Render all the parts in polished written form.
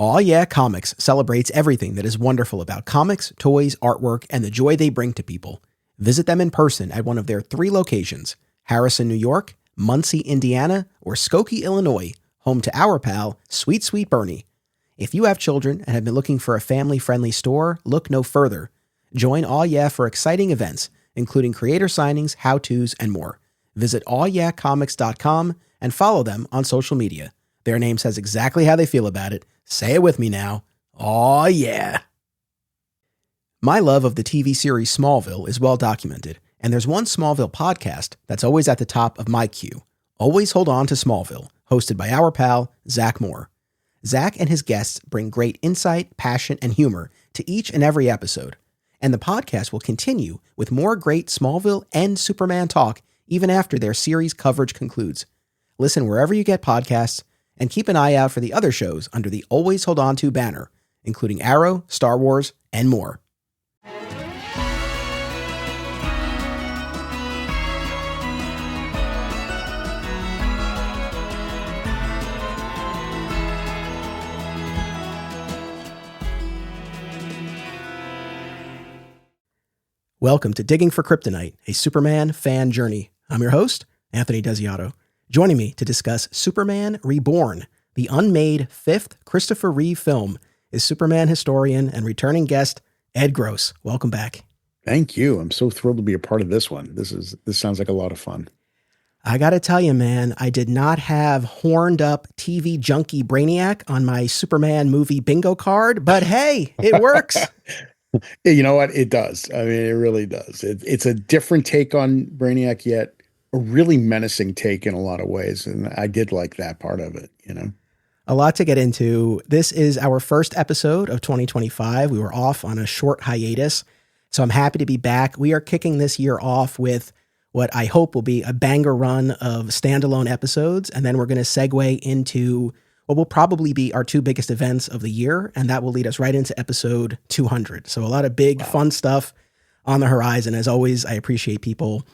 Aw Yeah Comics celebrates everything that is wonderful about comics, toys, artwork, and the joy they bring to people. Visit them in person at one of their 3 locations, Harrison, New York, Muncie, Indiana, or Skokie, Illinois, home to our pal, Sweet Sweet Bernie. If you have children and have been looking for a family-friendly store, look no further. Join Aw Yeah for exciting events, including creator signings, how-tos, and more. Visit awyeahcomics.com and follow them on social media. Their name says exactly how they feel about it. Say it with me now. Aw yeah. My love of the TV series Smallville is well documented, and there's one Smallville podcast that's always at the top of my queue. Always Hold On to Smallville, hosted by our pal, Zach Moore. Zach and his guests bring great insight, passion, and humor to each and every episode, and the podcast will continue with more great Smallville and Superman talk even after their series coverage concludes. Listen wherever you get podcasts, and keep an eye out for the other shows under the Always Hold On To banner, including Arrow, Star Wars, and more. Welcome to Digging for Kryptonite, a Superman fan journey. I'm your host, Anthony Desiato. Joining me to discuss Superman Reborn, the unmade 5th Christopher Reeve film, is Superman historian and returning guest, Ed Gross. Welcome back. Thank you. I'm so thrilled to be a part of this one. This sounds like a lot of fun. I got to tell you, man, I did not have horned up TV junkie Brainiac on my Superman movie bingo card, but hey, it works. You know what? It does. I mean, it really does. It's a different take on Brainiac, yet a really menacing take in a lot of ways. And I did like that part of it, you know? A lot to get into. This is our first episode of 2025. We were off on a short hiatus, so I'm happy to be back. We are kicking this year off with what I hope will be a banger run of standalone episodes, and then we're going to segue into what will probably be our 2 biggest events of the year, and that will lead us right into episode 200. So a lot of big, fun stuff on the horizon. As always, I appreciate people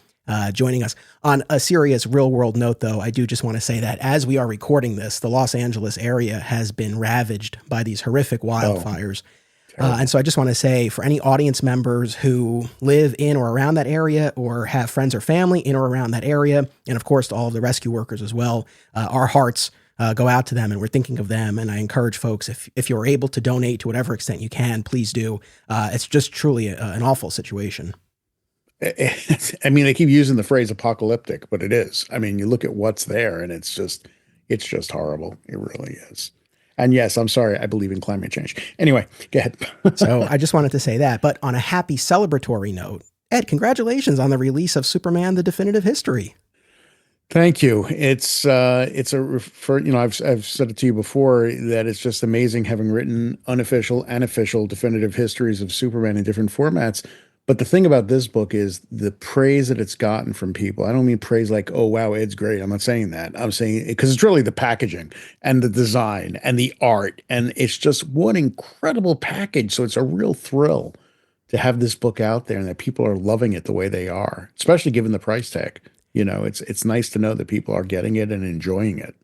joining us. On a serious real-world note, though, I do just want to say that as we are recording this, the Los Angeles area has been ravaged by these horrific wildfires. And so I just want to say, for any audience members who live in or around that area or have friends or family in or around that area, and of course to all of the rescue workers as well, our hearts go out to them, and we're thinking of them. And I encourage folks, if you're able to donate to whatever extent you can, please do. It's just truly an awful situation. I mean, they keep using the phrase apocalyptic, but it is. I mean, you look at what's there and it's just horrible. It really is. And yes, I'm sorry, I believe in climate change. Anyway, go ahead. So I just wanted to say that. But on a happy celebratory note, Ed, congratulations on the release of Superman, The Definitive History. Thank you. It's I've said it to you before that it's just amazing having written unofficial and official definitive histories of Superman in different formats. But the thing about this book is the praise that it's gotten from people. I don't mean praise like, oh, wow, Ed's great. I'm not saying that. I'm saying because it's really the packaging and the design and the art. And it's just one incredible package. So it's a real thrill to have this book out there and that people are loving it the way they are, especially given the price tag. You know, it's nice to know that people are getting it and enjoying it.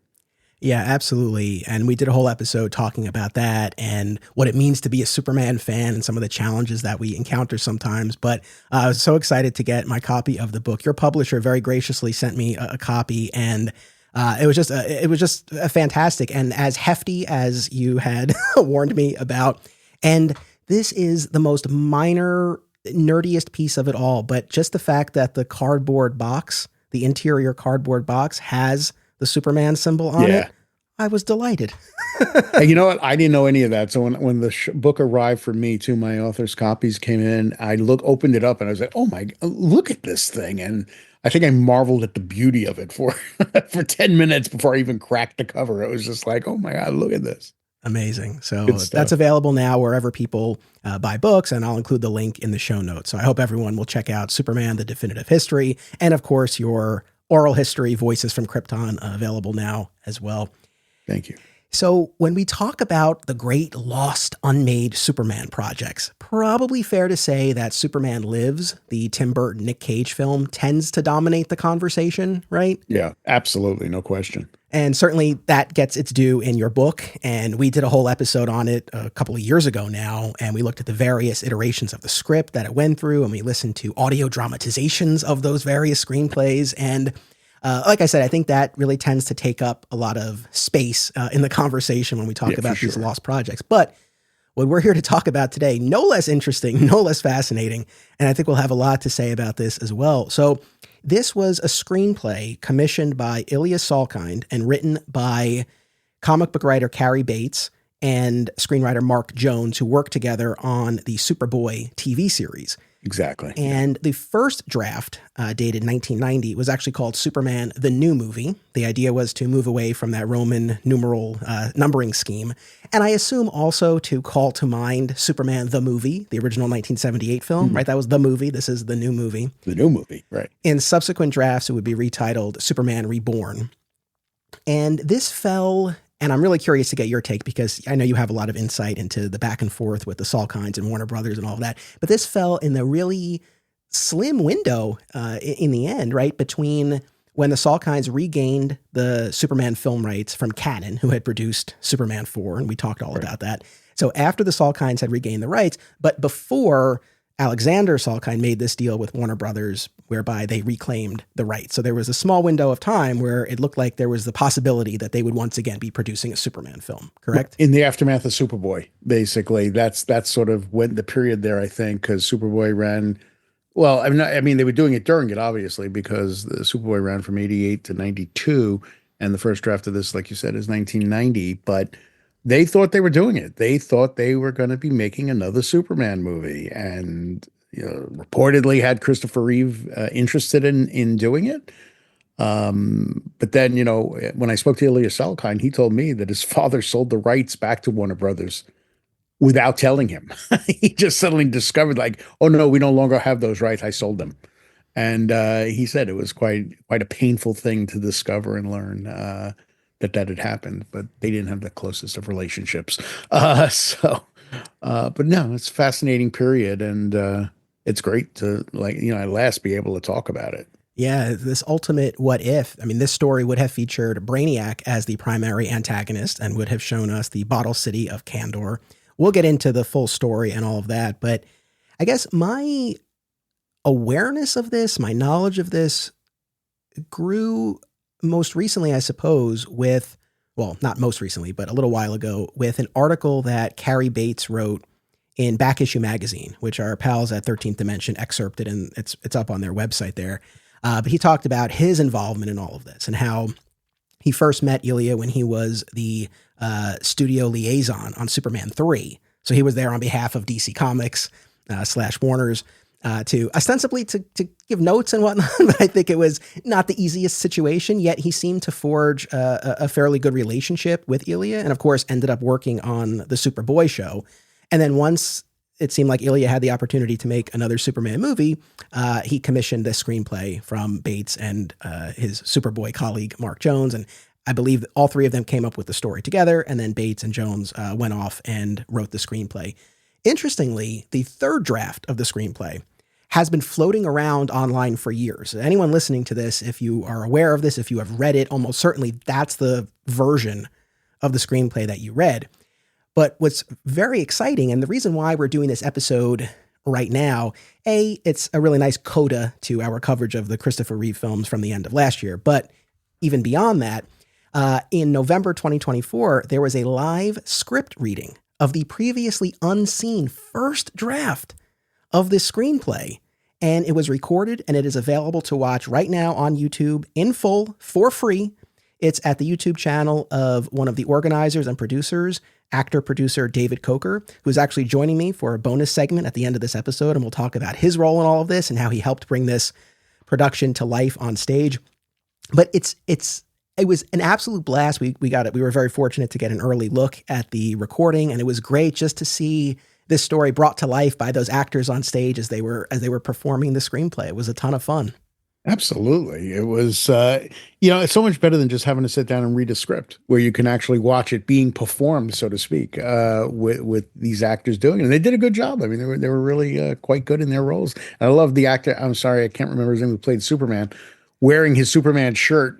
Yeah, absolutely. And we did a whole episode talking about that and what it means to be a Superman fan and some of the challenges that we encounter sometimes. But I was so excited to get my copy of the book. Your publisher very graciously sent me a copy, and it was just fantastic and as hefty as you had warned me about. And this is the most minor, nerdiest piece of it all. But just the fact that the cardboard box, the interior cardboard box, has the Superman symbol on it, I was delighted. Hey, you know what? I didn't know any of that. So when the book arrived for me, 2 of my author's copies came in, I opened it up and I was like, oh my, look at this thing. And I think I marveled at the beauty of it for 10 minutes before I even cracked the cover. It was just like, oh my God, look at this. Amazing. So that's available now wherever people buy books, and I'll include the link in the show notes. So I hope everyone will check out Superman, The Definitive History, and of course your oral history, Voices from Krypton, available now as well. Thank you. So when we talk about the great lost, unmade Superman projects, probably fair to say that Superman Lives, the Tim Burton, Nick Cage film, tends to dominate the conversation, right? Yeah, absolutely. No question. And certainly that gets its due in your book. And we did a whole episode on it a couple of years ago now. And we looked at the various iterations of the script that it went through. And we listened to audio dramatizations of those various screenplays. And like I said, I think that really tends to take up a lot of space in the conversation when we talk about these lost projects. But what we're here to talk about today, no less interesting, no less fascinating. And I think we'll have a lot to say about this as well. So this was a screenplay commissioned by Ilya Salkind and written by comic book writer Cary Bates and screenwriter Mark Jones, who worked together on the Superboy TV series. Exactly. And the first draft, dated 1990, was actually called Superman, the New Movie. The idea was to move away from that Roman numeral numbering scheme. And I assume also to call to mind Superman, the movie, the original 1978 film, right? That was the movie. This is the new movie. The new movie, right. In subsequent drafts, it would be retitled Superman Reborn. And this fell... And I'm really curious to get your take because I know you have a lot of insight into the back and forth with the Salkinds and Warner Brothers and all of that. But this fell in the really slim window in the end, right? Between when the Salkinds regained the Superman film rights from Cannon, who had produced Superman 4, and we talked all about that. So after the Salkinds had regained the rights, but before Alexander Salkind made this deal with Warner Brothers whereby they reclaimed the rights. So there was a small window of time where it looked like there was the possibility that they would once again be producing a Superman film, correct? In the aftermath of Superboy, basically. That's sort of when the period there, I think, because Superboy ran, well, I mean, they were doing it during it, obviously, because the Superboy ran from 88 to 92, and the first draft of this, like you said, is 1990, but they thought they were doing it. They thought they were going to be making another Superman movie, and reportedly had Christopher Reeve interested in doing it. But then, when I spoke to Ilya Salkind, he told me that his father sold the rights back to Warner Brothers without telling him. He just suddenly discovered, like, oh no, we no longer have those rights. I sold them. And he said it was quite a painful thing to discover and learn that had happened, but they didn't have the closest of relationships. But no, it's a fascinating period, and it's great to, at last be able to talk about it. Yeah, this ultimate what if. I mean, this story would have featured Brainiac as the primary antagonist and would have shown us the bottle city of Kandor. We'll get into the full story and all of that, but I guess my awareness of this, my knowledge of this grew most recently, I suppose, with, well, not most recently, but a little while ago, with an article that Cary Bates wrote in Back Issue Magazine, which our pals at 13th Dimension excerpted, and it's up on their website there. But he talked about his involvement in all of this and how he first met Ilya when he was the studio liaison on Superman 3. So he was there on behalf of DC Comics / Warner's to ostensibly to give notes and whatnot. But I think it was not the easiest situation, yet he seemed to forge a fairly good relationship with Ilya, and of course ended up working on the Superboy show. And then once it seemed like Ilya had the opportunity to make another Superman movie, he commissioned this screenplay from Bates and his Superboy colleague, Mark Jones. And I believe all three of them came up with the story together, and then Bates and Jones went off and wrote the screenplay. Interestingly, the third draft of the screenplay has been floating around online for years. Anyone listening to this, if you are aware of this, if you have read it, almost certainly that's the version of the screenplay that you read. But what's very exciting, and the reason why we're doing this episode right now, it's a really nice coda to our coverage of the Christopher Reeve films from the end of last year. But even beyond that, in November 2024, there was a live script reading of the previously unseen first draft of this screenplay. And it was recorded, and it is available to watch right now on YouTube in full for free. It's at the YouTube channel of one of the organizers and producers, actor-producer David Kocher, who's actually joining me for a bonus segment at the end of this episode, and we'll talk about his role in all of this and how he helped bring this production to life on stage. But it was an absolute blast. We got it. We were very fortunate to get an early look at the recording, and it was great just to see this story brought to life by those actors on stage as they were performing the screenplay. It was a ton of fun. Absolutely. It was, it's so much better than just having to sit down and read a script where you can actually watch it being performed, so to speak, with these actors doing it. And they did a good job. I mean, they were really quite good in their roles. And I love the actor. I'm sorry, I can't remember his name, who played Superman. wearing his Superman shirt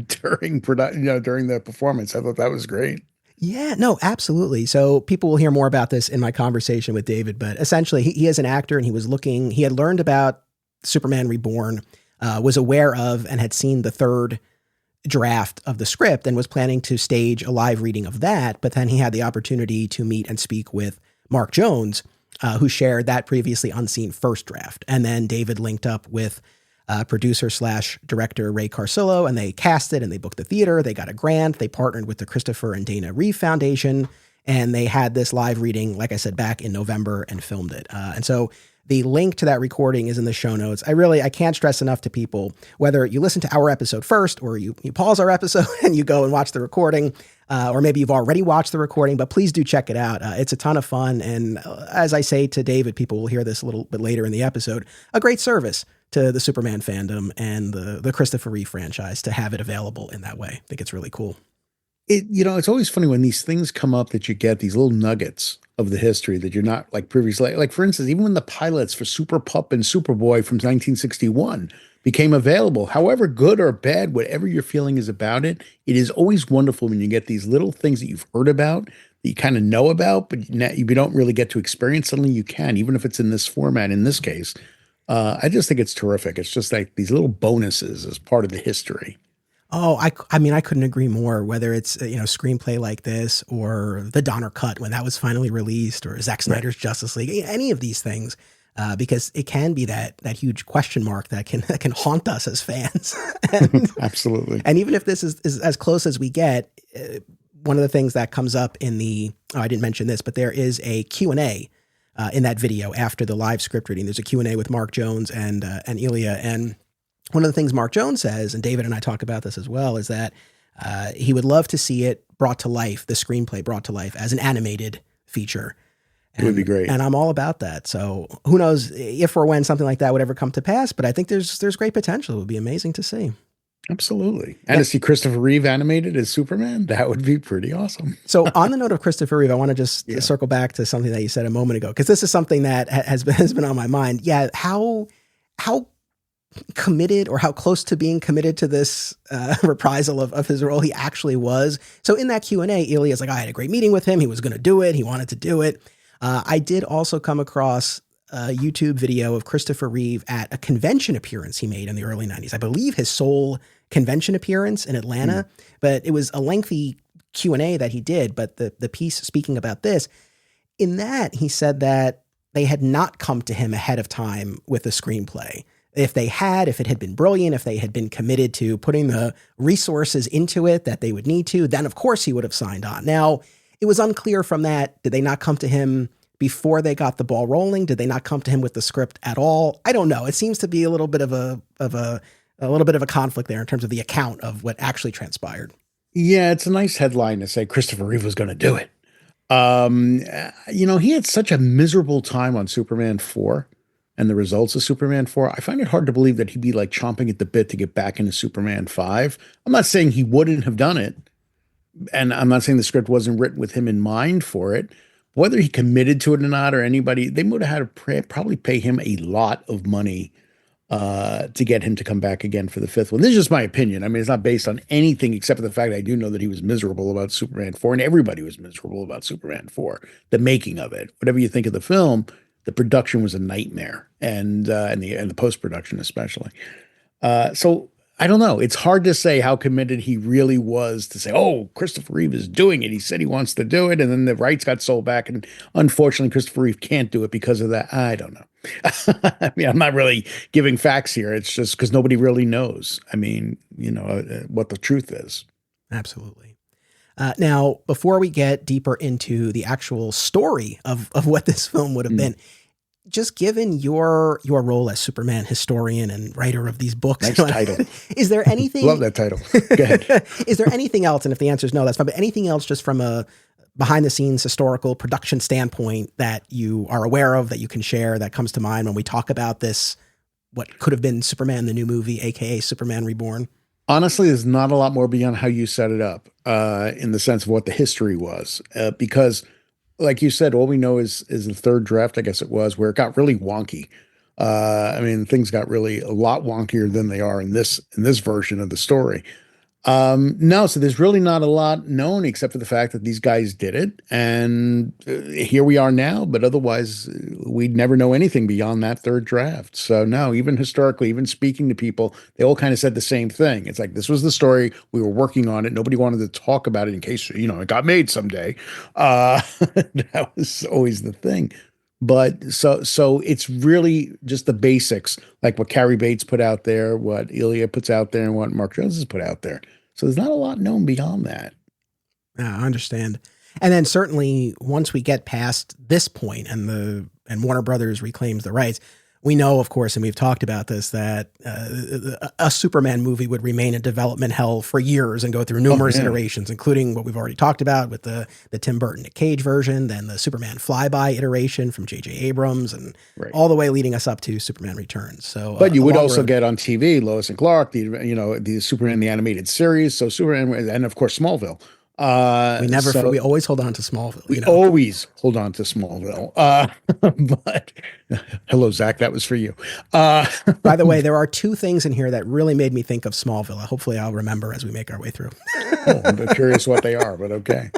during during the performance. I thought that was great. Yeah, no, absolutely. So people will hear more about this in my conversation with David, but essentially he is an actor and he had learned about Superman Reborn, was aware of and had seen the third draft of the script and was planning to stage a live reading of that. But then he had the opportunity to meet and speak with Mark Jones, who shared that previously unseen first draft. And then David linked up with producer slash director Ray Carcillo, and they cast it and they booked the theater. They got a grant. They partnered with the Christopher and Dana Reeve Foundation, and they had this live reading, like I said, back in November and filmed it. And so the link to that recording is in the show notes. I can't stress enough to people, whether you listen to our episode first or you pause our episode and you go and watch the recording, or maybe you've already watched the recording, but please do check it out. It's a ton of fun. And as I say to David, people will hear this a little bit later in the episode, a great service to the Superman fandom and the Christopher Reeve franchise to have it available in that way. I think it's really cool. It's always funny when these things come up that you get these little nuggets of the history that you're not like previously. Like for instance, even when the pilots for Super Pup and Superboy from 1961 became available, however good or bad, whatever your feeling is about it, it is always wonderful when you get these little things that you've heard about, that you kind of know about, but you don't really get to experience. Suddenly you can, even if it's in this format, in this case. I just think it's terrific. It's just like these little bonuses as part of the history. Oh, I mean, I couldn't agree more, whether it's, screenplay like this or the Donner Cut when that was finally released, or Zack Snyder's Justice League, any of these things, because it can be that huge question mark that can haunt us as fans. Absolutely. And even if this is as close as we get, one of the things that comes up in I didn't mention this, but there is a Q&A in that video after the live script reading. There's a Q&A with Mark Jones and Ilya, and one of the things Mark Jones says, and David and I talk about this as well, is that he would love to see it brought to life, the screenplay brought to life as an animated feature. It would be great. And I'm all about that. So who knows if or when something like that would ever come to pass, but I think there's great potential. It would be amazing to see. Absolutely. And to see Christopher Reeve animated as Superman, that would be pretty awesome. So on the note of Christopher Reeve, I want to just circle back to something that you said a moment ago, because this is something that has been on my mind. Yeah. How committed, or how close to being committed to this reprisal of his role he actually was. So in that Q&A, Ilya's like, I had a great meeting with him. He was going to do it. He wanted to do it. I did also come across a YouTube video of Christopher Reeve at a convention appearance he made in the early 90s. I believe his sole convention appearance in Atlanta, but it was a lengthy Q&A that he did. But the piece speaking about this, in that he said that they had not come to him ahead of time with the screenplay. If it had been brilliant, if they had been committed to putting the resources into it that they would need to, then of course he would have signed on. Now, it was unclear from that. Did they not come to him before they got the ball rolling? Did they not come to him with the script at all? I don't know. It seems to be a little bit of a little bit of a conflict there in terms of the account of what actually transpired. Yeah, it's a nice headline to say Christopher Reeve was going to do it. He had such a miserable time on Superman 4 and the results of Superman 4. I find it hard to believe that he'd be like chomping at the bit to get back into Superman 5. I'm not saying he wouldn't have done it, and I'm not saying the script wasn't written with him in mind for it. Whether he committed to it or not, or anybody, they would have had to probably pay him a lot of money to get him to come back again for the fifth one. This is just my opinion. I mean, it's not based on anything except for the fact I do know that he was miserable about Superman 4, and everybody was miserable about Superman 4, the making of it. Whatever you think of the film, the production was a nightmare, and the post-production especially. So I don't know. It's hard to say how committed he really was to say, oh, Christopher Reeve is doing it. He said he wants to do it, and then the rights got sold back, and unfortunately, Christopher Reeve can't do it because of that. I don't know. I mean, I'm not really giving facts here. It's just because nobody really knows. I mean, what the truth is. Absolutely. Now, before we get deeper into the actual story of what this film would have been, just given your role as Superman historian and writer of these books, nice title. Is there anything? Love that title. Go ahead. Is there anything else? And if the answer is no, that's fine. But anything else, just from a behind the scenes historical production standpoint, that you are aware of, that you can share, that comes to mind when we talk about this, what could have been Superman the new movie, aka Superman Reborn? Honestly, there's not a lot more beyond how you set it up, in the sense of what the history was, because like you said, all we know is the third draft, I guess it was, where it got really wonky. I mean, things got really a lot wonkier than they are in this version of the story. No, so there's really not a lot known except for the fact that these guys did it, and here we are now. But otherwise, we'd never know anything beyond that third draft. So no, even historically, even speaking to people, they all kind of said the same thing. It's like this was the story, we were working on it. Nobody wanted to talk about it in case it got made someday. That was always the thing. But so it's really just the basics, like what Cary Bates put out there, what Ilya puts out there, and what Mark Jones has put out there. So there's not a lot known beyond that. I understand. And then certainly once we get past this point and Warner Brothers reclaims the rights, we know, of course, and we've talked about this, that a Superman movie would remain in development hell for years and go through numerous iterations, including what we've already talked about with the Tim Burton Nick Cage version, then the Superman Flyby iteration from J.J. Abrams, and all the way leading us up to Superman Returns. So, but you would also get on TV Lois and Clark, the Superman the animated series, so Superman, and of course Smallville. We always hold on to Smallville. We always hold on to Smallville. But hello, Zach, that was for you. By the way, there are two things in here that really made me think of Smallville. Hopefully I'll remember as we make our way through. I'm curious what they are, but okay.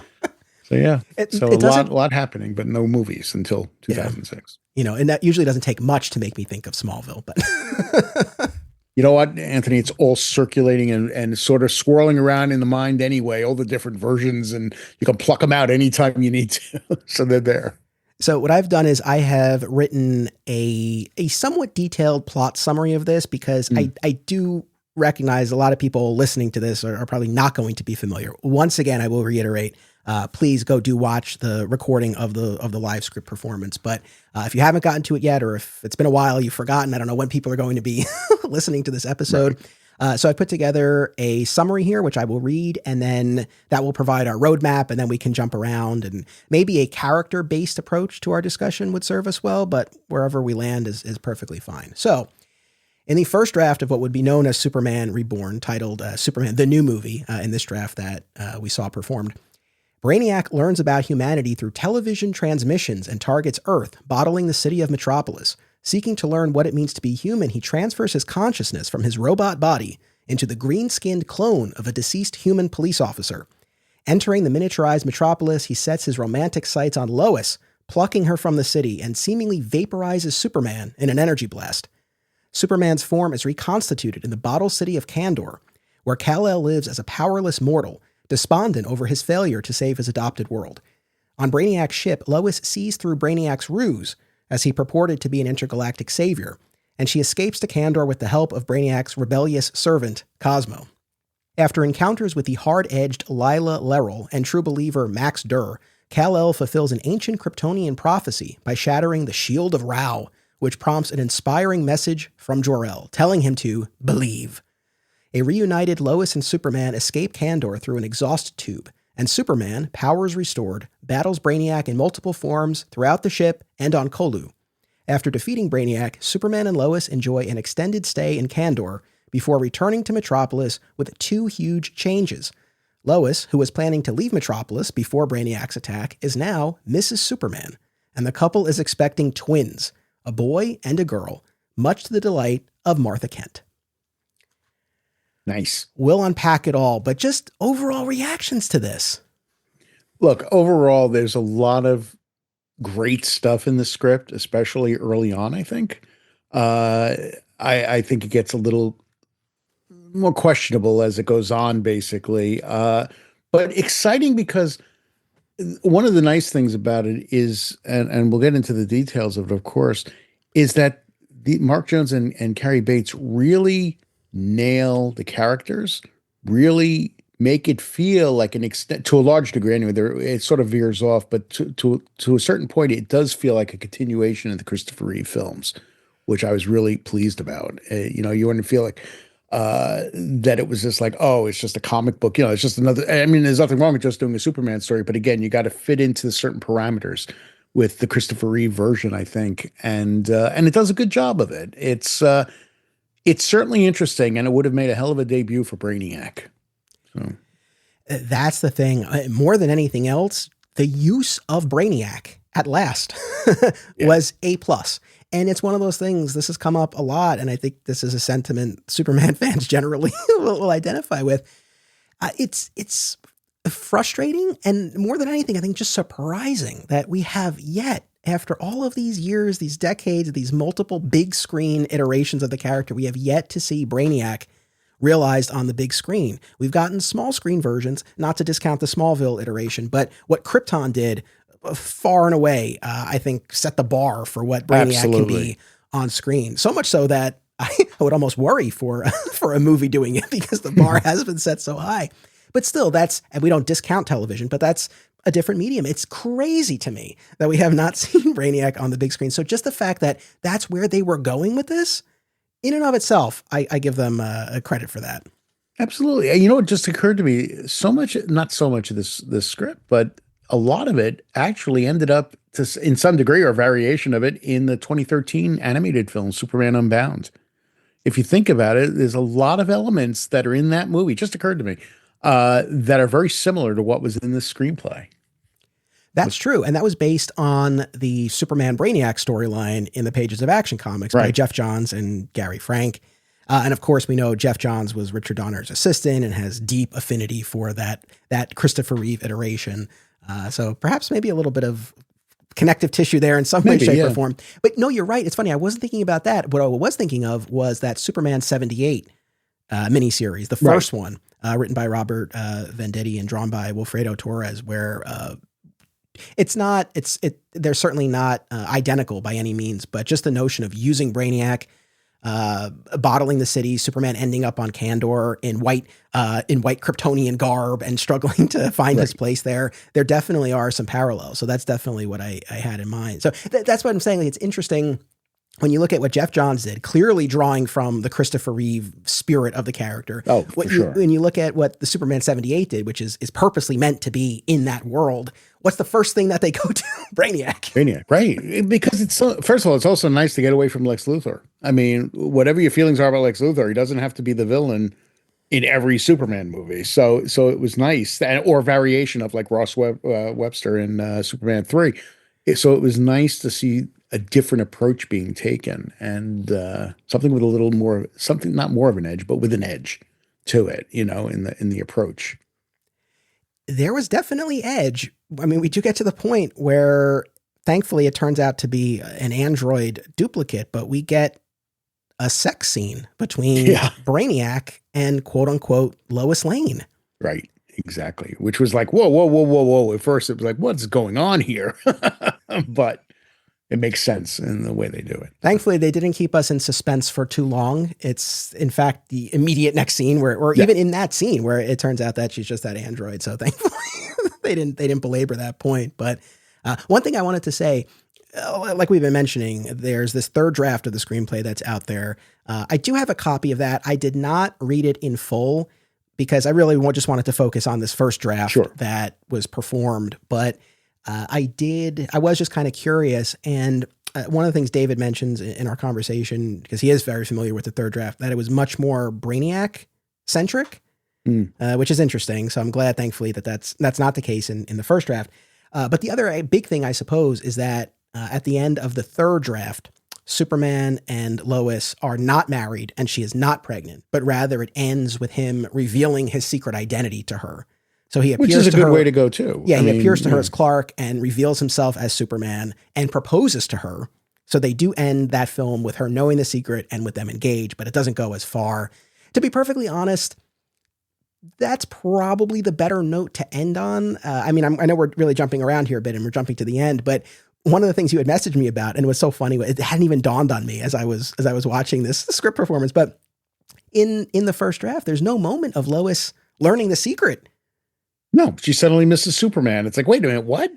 So yeah, a lot happening, but no movies until 2006. And that usually doesn't take much to make me think of Smallville, but you know what, Anthony? It's all circulating and sort of swirling around in the mind anyway, all the different versions, and you can pluck them out anytime you need to. So they're there. So what I've done is I have written a somewhat detailed plot summary of this because I do recognize a lot of people listening to this are probably not going to be familiar. Once again, I will reiterate, please go watch the recording of the live script performance. But if you haven't gotten to it yet, or if it's been a while, you've forgotten, I don't know when people are going to be listening to this episode. Right. So I put together a summary here, which I will read, and then that will provide our roadmap, and then we can jump around, and maybe a character-based approach to our discussion would serve us well, but wherever we land is perfectly fine. So in the first draft of what would be known as Superman Reborn, titled Superman, the new movie in this draft that we saw performed, Brainiac learns about humanity through television transmissions and targets Earth, bottling the city of Metropolis. Seeking to learn what it means to be human, he transfers his consciousness from his robot body into the green-skinned clone of a deceased human police officer. Entering the miniaturized Metropolis, he sets his romantic sights on Lois, plucking her from the city, and seemingly vaporizes Superman in an energy blast. Superman's form is reconstituted in the bottle city of Kandor, where Kal-El lives as a powerless mortal, despondent over his failure to save his adopted world. On Brainiac's ship, Lois sees through Brainiac's ruse, as he purported to be an intergalactic savior, and she escapes to Kandor with the help of Brainiac's rebellious servant, Cosmo. After encounters with the hard-edged Lila Lerrell and true believer Max Durr, Kal-El fulfills an ancient Kryptonian prophecy by shattering the Shield of Rao, which prompts an inspiring message from Jor-El, telling him to believe. A reunited Lois and Superman escape Kandor through an exhaust tube, and Superman, powers restored, battles Brainiac in multiple forms throughout the ship and on Kolu. After defeating Brainiac, Superman and Lois enjoy an extended stay in Kandor before returning to Metropolis with two huge changes. Lois, who was planning to leave Metropolis before Brainiac's attack, is now Mrs. Superman, and the couple is expecting twins, a boy and a girl, much to the delight of Martha Kent. Nice. We'll unpack it all, but just overall reactions to this. Look, overall, there's a lot of great stuff in the script, especially early on, I think. I think it gets a little more questionable as it goes on, basically. But exciting because one of the nice things about it is, and we'll get into the details of it, of course, is that Mark Jones and Cary Bates really nail the characters, really make it feel like an extent, to a large degree anyway, it sort of veers off, but to a certain point, it does feel like a continuation of the Christopher Reeve films, which I was really pleased about. You wouldn't feel like that it was just like, oh, it's just a comic book, it's just another, I mean, there's nothing wrong with just doing a Superman story, but again, you got to fit into certain parameters with the Christopher Reeve version, I think, and it does a good job of it. It's certainly interesting, and it would have made a hell of a debut for Brainiac. So that's the thing. More than anything else, the use of Brainiac at last was A+. And it's one of those things, this has come up a lot, and I think this is a sentiment Superman fans generally will identify with. It's frustrating, and more than anything, I think just surprising that we have yet, after all of these years, these decades, these multiple big screen iterations of the character, we have yet to see Brainiac realized on the big screen. We've gotten small screen versions, not to discount the Smallville iteration, but what Krypton did far and away, I think, set the bar for what Brainiac can be on screen. So much so that I would almost worry for a movie doing it, because the bar has been set so high. But still, and we don't discount television, but that's a different medium. It's crazy to me that we have not seen Brainiac on the big screen. So just the fact that that's where they were going with this, in and of itself, I give them credit for that. Absolutely. You know, it just occurred to me, not so much of this script, but a lot of it actually ended up in some degree or variation of it in the 2013 animated film, Superman Unbound. If you think about it, there's a lot of elements that are in that movie, just occurred to me, that are very similar to what was in the screenplay. That's true. And that was based on the Superman Brainiac storyline in the Pages of Action Comics by Jeff Johns and Gary Frank. And of course, we know Jeff Johns was Richard Donner's assistant and has deep affinity for that Christopher Reeve iteration. So perhaps maybe a little bit of connective tissue there in some way, shape, or form. But no, you're right. It's funny. I wasn't thinking about that. What I was thinking of was that Superman 78 miniseries, the first one, written by Robert Venditti and drawn by Wilfredo Torres, where they're certainly not identical by any means, but just the notion of using Brainiac, bottling the city, Superman ending up on Kandor in white Kryptonian garb and struggling to find his place there. There definitely are some parallels. So that's definitely what I had in mind. So that's what I'm saying. Like, it's interesting when you look at what Jeff Johns did, clearly drawing from the Christopher Reeve spirit of the character. Oh, for sure. When you look at what the Superman 78 did, which is purposely meant to be in that world, what's the first thing that they go to? Brainiac, right? Because first of all, it's also nice to get away from Lex Luthor. I mean, whatever your feelings are about Lex Luthor, he doesn't have to be the villain in every Superman movie. So it was nice, or variation of like Ross Webster in Superman 3. So it was nice to see a different approach being taken, and something with a little more, not more of an edge, but with an edge to it, in the approach. There was definitely edge. I mean, we do get to the point where thankfully it turns out to be an android duplicate, but we get a sex scene between Brainiac and quote unquote Lois Lane. Right. Exactly. Which was like, whoa. At first it was like, what's going on here? But it makes sense in the way they do it. Thankfully, they didn't keep us in suspense for too long. It's, in fact, the immediate next scene even in that scene where it turns out that she's just that android. So thankfully, they didn't belabor that point. But one thing I wanted to say, like we've been mentioning, there's this third draft of the screenplay that's out there. I do have a copy of that. I did not read it in full because I really just wanted to focus on this first draft that was performed. But I was just kind of curious. And one of the things David mentions in our conversation, because he is very familiar with the third draft, that it was much more Brainiac centric, which is interesting. So I'm glad, thankfully, that's not the case in the first draft. But the other big thing, I suppose, is that at the end of the third draft, Superman and Lois are not married and she is not pregnant, but rather it ends with him revealing his secret identity to her. So he appears, which is a good way to go too. Yeah, he appears to her as Clark and reveals himself as Superman and proposes to her. So they do end that film with her knowing the secret and with them engaged, but it doesn't go as far. To be perfectly honest, that's probably the better note to end on. I mean, I know we're really jumping around here a bit and we're jumping to the end, but one of the things you had messaged me about, and it was so funny, it hadn't even dawned on me as I was watching this script performance, but in the first draft, there's no moment of Lois learning the secret. No, she suddenly misses Superman. It's like, wait a minute, what?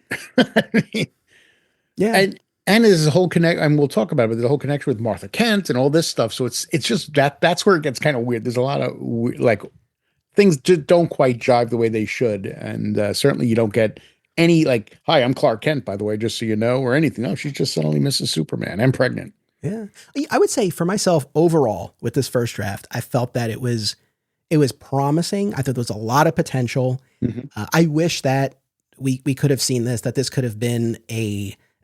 Yeah. And there's a whole connect, and we'll talk about it, but there's a whole connection with Martha Kent and all this stuff. So it's just that's where it gets kind of weird. There's a lot of like things just don't quite jive the way they should. And certainly you don't get any like, hi, I'm Clark Kent, by the way, just so you know, or anything. No, she just suddenly misses Superman and pregnant. Yeah. I would say for myself overall with this first draft, I felt that it was promising. I thought there was a lot of potential. Mm-hmm. I wish that we could have seen that this could have been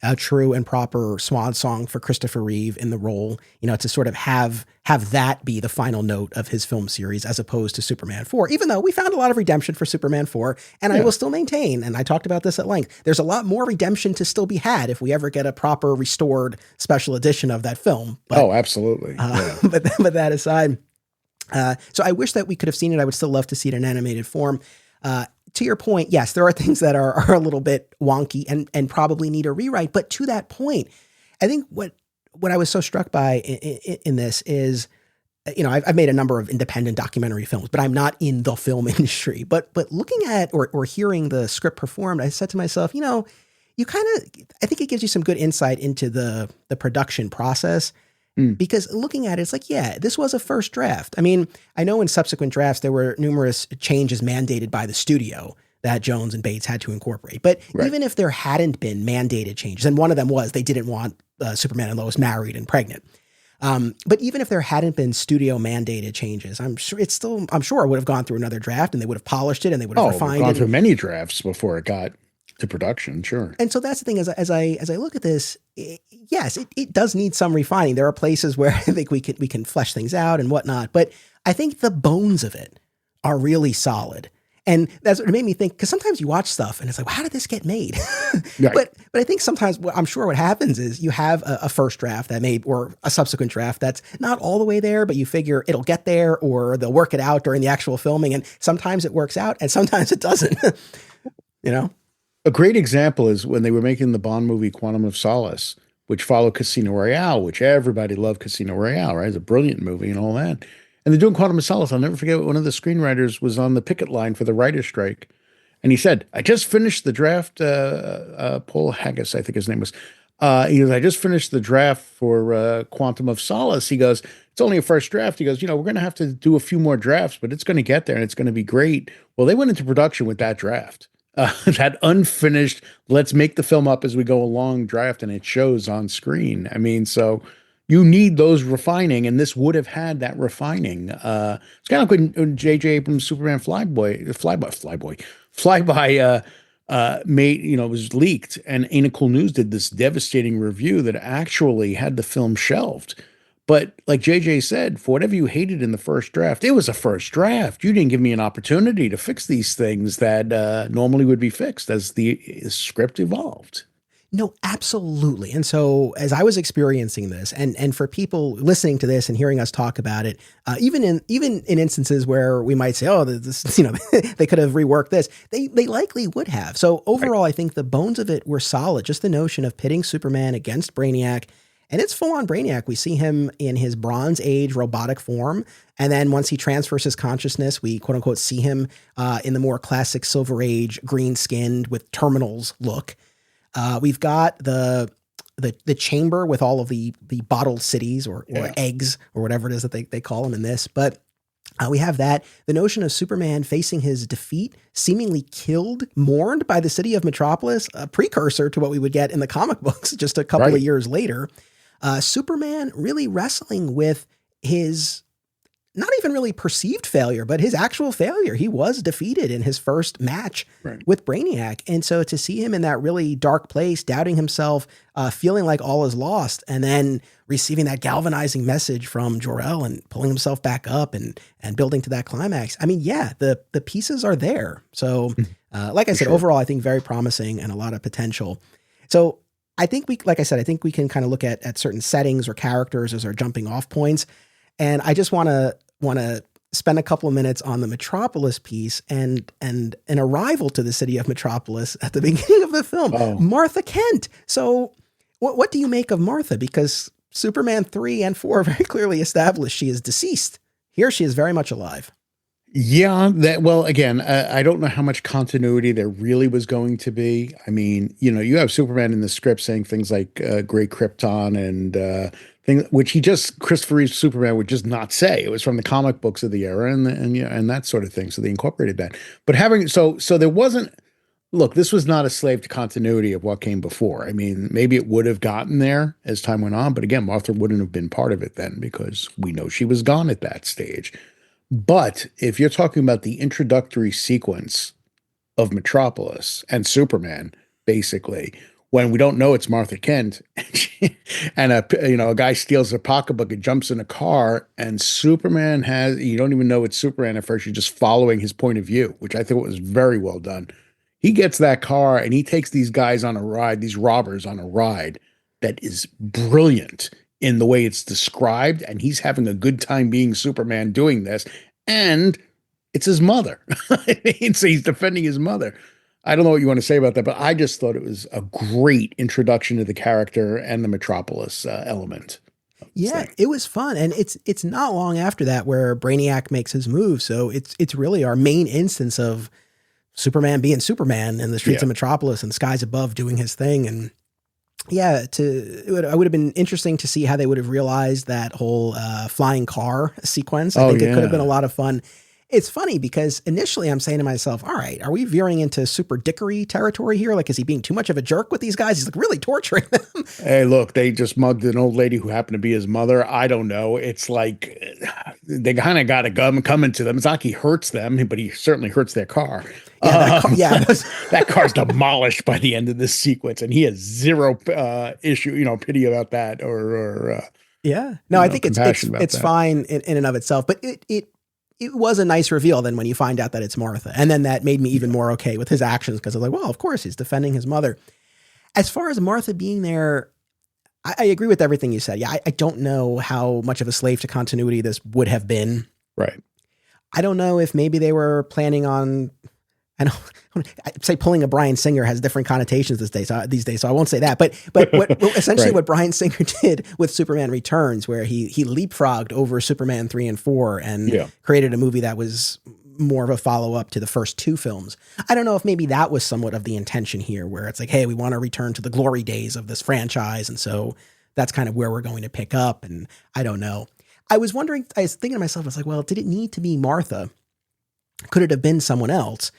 a true and proper swan song for Christopher Reeve in the role, to sort of have that be the final note of his film series as opposed to Superman 4, even though we found a lot of redemption for Superman 4. And I will still maintain, and I talked about this at length, there's a lot more redemption to still be had if we ever get a proper restored special edition of that film. But, absolutely. But that aside, so I wish that we could have seen it. I would still love to see it in animated form. To your point, yes, there are things that are a little bit wonky and probably need a rewrite. But to that point, I think what I was so struck by in this is, I've made a number of independent documentary films, but I'm not in the film industry. But looking at or hearing the script performed, I said to myself, I think it gives you some good insight into the production process. Because looking at it, it's like, yeah, this was a first draft. I mean, I know in subsequent drafts, there were numerous changes mandated by the studio that Jones and Bates had to incorporate. But even if there hadn't been mandated changes, and one of them was they didn't want Superman and Lois married and pregnant. But even if there hadn't been studio mandated changes, I'm sure it would have gone through another draft and they would have polished it and they would have refined it. Gone through many drafts before it got to production, sure. And so that's the thing, as I look at this, yes, it does need some refining. There are places where I think we can flesh things out and whatnot, but I think the bones of it are really solid. And that's what it made me think, because sometimes you watch stuff and it's like, well, how did this get made? But I think sometimes I'm sure what happens is you have a first draft or a subsequent draft that's not all the way there, but you figure it'll get there or they'll work it out during the actual filming. And sometimes it works out and sometimes it doesn't, A great example is when they were making the Bond movie Quantum of Solace, which followed Casino Royale, which everybody loved Casino Royale, right? It's a brilliant movie and all that. And they're doing Quantum of Solace. I'll never forget, one of the screenwriters was on the picket line for the writer's strike. And he said, I just finished the draft, Paul Haggis, I think his name was. He goes, I just finished the draft for Quantum of Solace. He goes, it's only a first draft. He goes, we're going to have to do a few more drafts, but it's going to get there and it's going to be great. Well, they went into production with that draft. That unfinished, let's make the film up as we go along draft, and it shows on screen. I mean, so you need those refining, and this would have had that refining. It's kind of like when J.J. Abrams' Superman Flyby was leaked, and Ain't It Cool News did this devastating review that actually had the film shelved. But like JJ said, for whatever you hated in the first draft, it was a first draft. You didn't give me an opportunity to fix these things that normally would be fixed as the script evolved. No, absolutely. And so as I was experiencing this, and for people listening to this and hearing us talk about it, even in instances where we might say, oh, this, they could have reworked this, they likely would have. So overall, I think the bones of it were solid. Just the notion of pitting Superman against Brainiac. And it's full on Brainiac. We see him in his Bronze Age robotic form. And then once he transfers his consciousness, we quote unquote see him in the more classic Silver Age, green skinned with terminals look. We've got the chamber with all of the bottled cities or eggs or whatever it is that they call them in this. But we have that. The notion of Superman facing his defeat, seemingly killed, mourned by the city of Metropolis, a precursor to what we would get in the comic books just a couple of years later. Superman really wrestling with his not even really perceived failure, but his actual failure. He was defeated in his first match with Brainiac. And so to see him in that really dark place, doubting himself, feeling like all is lost, and then receiving that galvanizing message from Jor-El and pulling himself back up and building to that climax. I mean, yeah, the pieces are there. So like I said, overall, I think very promising and a lot of potential. So I think we can kind of look at certain settings or characters as our jumping off points. And I just want to spend a couple of minutes on the Metropolis piece and an arrival to the city of Metropolis at the beginning of the film, Martha Kent. So what do you make of Martha? Because Superman 3 and 4 very clearly established she is deceased. Here she is very much alive. Yeah, again, I don't know how much continuity there really was going to be. I mean, you have Superman in the script saying things like Gray Krypton and things, which Christopher Reeve's Superman would just not say. It was from the comic books of the era and that sort of thing. So they incorporated that. But so there wasn't, look, this was not a slave to continuity of what came before. I mean, maybe it would have gotten there as time went on. But again, Martha wouldn't have been part of it then because we know she was gone at that stage. But if you're talking about the introductory sequence of Metropolis and Superman, basically, when we don't know it's Martha Kent, and a guy steals her pocketbook and jumps in a car, and Superman you don't even know it's Superman at first. You're just following his point of view, which I think was very well done. He gets that car and he takes these guys on a ride, these robbers on a ride that is brilliant in the way it's described, and he's having a good time being Superman doing this, and it's his mother. I mean, so he's defending his mother. I don't know what you want to say about that, but I just thought it was a great introduction to the character and the Metropolis element. Yeah, it was fun. And it's not long after that where Brainiac makes his move. So it's really our main instance of Superman being Superman in the streets of Metropolis and the skies above doing his thing. And yeah, it would have been interesting to see how they would have realized that whole flying car sequence. I think it could have been a lot of fun. It's funny because initially I'm saying to myself, all right, are we veering into super dickery territory here? Like, is he being too much of a jerk with these guys? He's like really torturing them. Hey, look, they just mugged an old lady who happened to be his mother. I don't know. It's like they kind of got a gun coming to them. It's not like he hurts them, but he certainly hurts their car. That car's demolished by the end of this sequence, and he has zero pity about that I think it's fine in and of itself, but it was a nice reveal then when you find out that it's Martha. And then that made me even more okay with his actions because I was like, well, of course he's defending his mother. As far as Martha being there, I agree with everything you said. Yeah, I don't know how much of a slave to continuity this would have been. Right. I don't know if maybe they were planning on, I'd say pulling a Bryan Singer has different connotations these days, so I won't say that. But essentially what Bryan Singer did with Superman Returns, where he leapfrogged over Superman 3 and 4 and created a movie that was more of a follow-up to the first two films. I don't know if maybe that was somewhat of the intention here, where it's like, hey, we want to return to the glory days of this franchise, and so that's kind of where we're going to pick up, and I don't know. I was thinking to myself, I was like, well, did it need to be Martha? Could it have been someone else?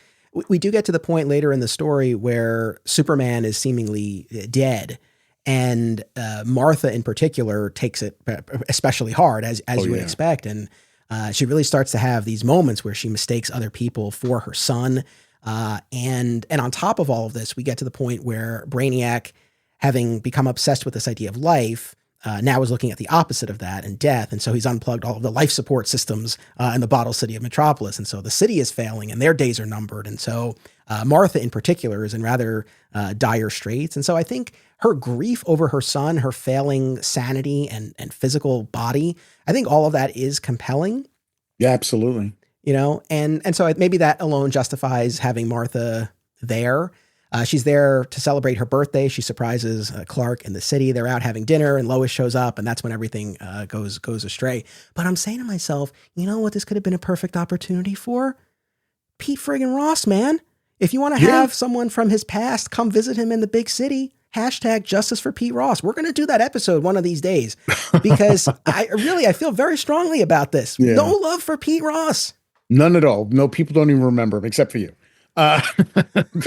We do get to the point later in the story where Superman is seemingly dead, and Martha in particular takes it especially hard, as you would expect. And she really starts to have these moments where she mistakes other people for her son. And on top of all of this, we get to the point where Brainiac, having become obsessed with this idea of life, now is looking at the opposite of that and death. And so he's unplugged all of the life support systems in the bottle city of Metropolis. And so the city is failing and their days are numbered. And so Martha in particular is in rather dire straits. And so I think her grief over her son, her failing sanity and physical body, I think all of that is compelling. Yeah, absolutely. And so maybe that alone justifies having Martha there. She's there to celebrate her birthday. She surprises Clark in the city. They're out having dinner and Lois shows up, and that's when everything goes astray. But I'm saying to myself, you know what this could have been a perfect opportunity for? Pete friggin' Ross, man. If you want to have someone from his past come visit him in the big city, #Justice for Pete Ross. We're going to do that episode one of these days because I feel very strongly about this. Yeah. No love for Pete Ross. None at all. No, people don't even remember him except for you.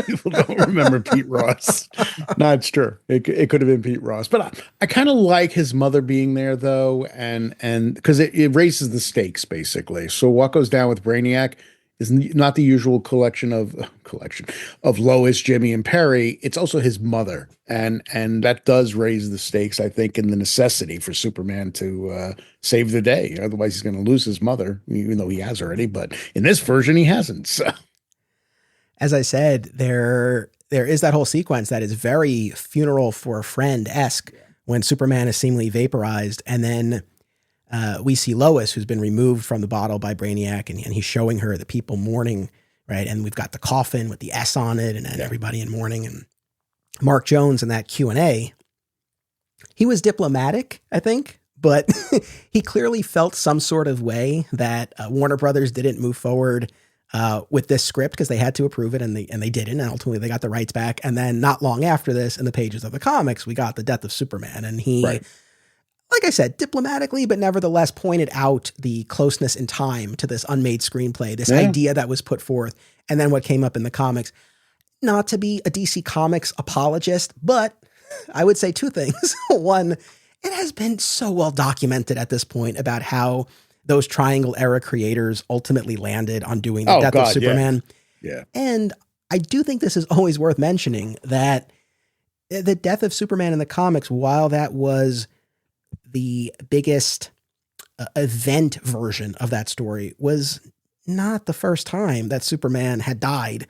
People don't remember Pete Ross. No, it's true. It could have been Pete Ross, but I kind of like his mother being there though, and because it raises the stakes basically. So what goes down with Brainiac is not the usual collection of Lois, Jimmy, and Perry. It's also his mother, and that does raise the stakes, I think, and the necessity for Superman to save the day. Otherwise, he's going to lose his mother, even though he has already. But in this version, he hasn't. So. As I said, there is that whole sequence that is very funeral for a friend-esque when Superman is seemingly vaporized. And then we see Lois, who's been removed from the bottle by Brainiac, and he's showing her the people mourning, right? And we've got the coffin with the S on it and everybody in mourning. And Mark Jones in that Q&A, he was diplomatic, I think, but he clearly felt some sort of way that Warner Brothers didn't move forward with this script because they had to approve it and they didn't, and ultimately they got the rights back. And then not long after this, in the pages of the comics, we got the death of Superman, and he, like I said, diplomatically, but nevertheless pointed out the closeness in time to this unmade screenplay, this idea that was put forth, and then what came up in the comics. Not to be a DC Comics apologist, but I would say two things. One, it has been so well documented at this point about how those Triangle era creators ultimately landed on doing the death of Superman. Yeah. And I do think this is always worth mentioning that The death of Superman in the comics, while that was the biggest event version of that story, was not the first time that Superman had died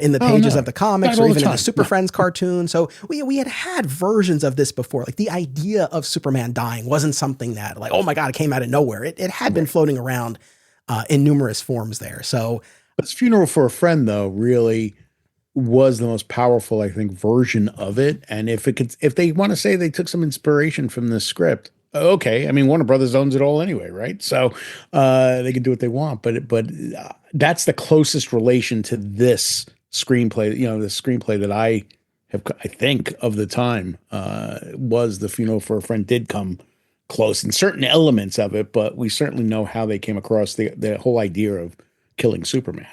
in the Oh pages of no, the comics died or all the even in the time. Super No, Friends cartoon. So we had versions of this before. Like the idea of Superman dying wasn't something that like, oh my God, it came out of nowhere. It had been right. floating around in numerous forms there. So This funeral for a friend, though, really was the most powerful, I think, version of it. And if they want to say they took some inspiration from the script, okay. I mean, Warner Brothers owns it all anyway, right? So they can do what they want. But that's the closest relation to this screenplay. You know, the screenplay that I think of the time was the funeral for a friend did come close in certain elements of it, but we certainly know how they came across the whole idea of killing Superman.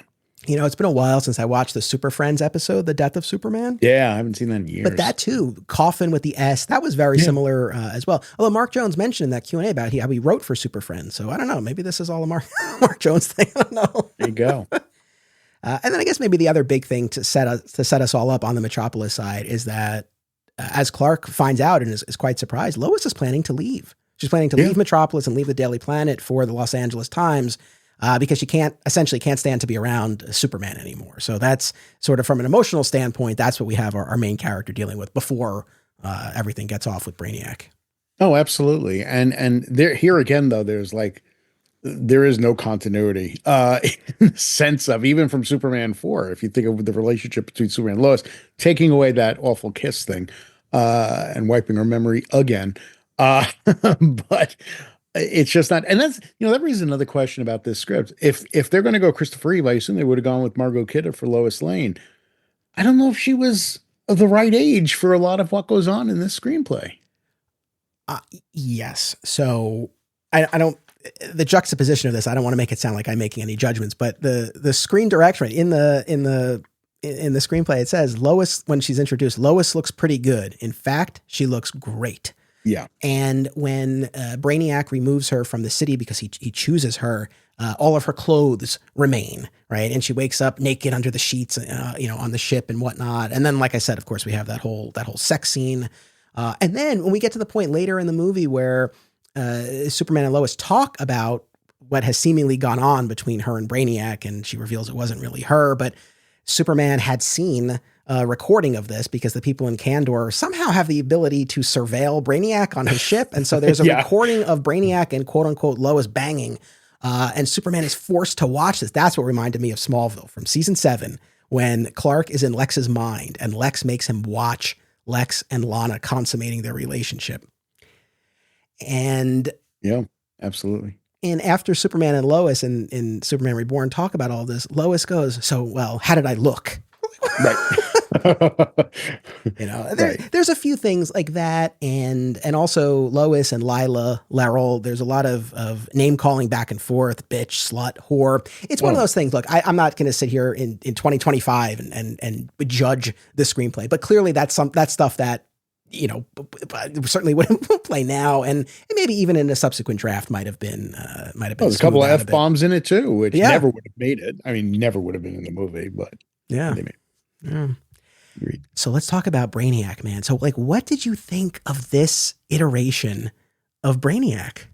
it's been a while since I watched the Super Friends episode, The Death of Superman. Yeah, I haven't seen that in But years. that too, Coffin with the S, that was very Yeah, similar as well. Although Mark Jones mentioned in that Q&A about how he wrote for Super Friends. So I don't know. Maybe this is all a Mark Jones thing. I don't know. there you go. And then I guess maybe the other big thing to set us all up on the Metropolis side is that as Clark finds out and is quite surprised, Lois is planning to leave. She's planning to Yeah. leave Metropolis and leave the Daily Planet for the Los Angeles Times because she essentially can't stand to be around Superman anymore. So that's sort of from an emotional standpoint, that's what we have our main character dealing with before everything gets off with Brainiac. Oh, absolutely. And there here again though, there is no continuity in the sense of even from Superman 4, if you think of the relationship between Superman and Lois, taking away that awful kiss thing and wiping her memory again. Uh, but it's just not, and that's that raises another question about this script. If they're going to go Christopher Reeve, I assume they would have gone with Margot Kidder for Lois Lane. I don't know if she was of the right age for a lot of what goes on in this screenplay. Uh, yes. So I don't, the juxtaposition of this, I don't want to make it sound like I'm making any judgments, but the screen direction in the screenplay, it says Lois, when she's introduced, Lois looks pretty good. In fact, she looks great. Yeah. And when Brainiac removes her from the city because he chooses her, all of her clothes remain, right? And she wakes up naked under the sheets, on the ship and whatnot. And then, like I said, of course, we have that whole sex scene. And then when we get to the point later in the movie where Superman and Lois talk about what has seemingly gone on between her and Brainiac, and she reveals it wasn't really her, but Superman had seen a recording of this because the people in Kandor somehow have the ability to surveil Brainiac on his ship. And so there's a Yeah. recording of Brainiac and quote unquote Lois banging. And Superman is forced to watch this. That's what reminded me of Smallville from season 7, when Clark is in Lex's mind and Lex makes him watch Lex and Lana consummating their relationship. And Yeah, absolutely. after Superman and Lois in Superman Reborn talk about all this, Lois goes, "So, well, how did I look?" Right. Right. There's a few things like that. And also Lois and Lila Laurel, there's a lot of name calling back and forth, bitch, slut, whore. It's one of Oh. those things. Look, I'm not going to sit here in 2025 and judge the screenplay, but clearly that's stuff that, certainly wouldn't play now. And maybe even in a subsequent draft might have been There's a couple of smoothed out a bit. F-bombs in it too, which Yeah. never would have made it. I mean, never would have been in the movie, but Yeah. they made Yeah. it. So let's talk about Brainiac, man. So like, what did you think of this iteration of Brainiac?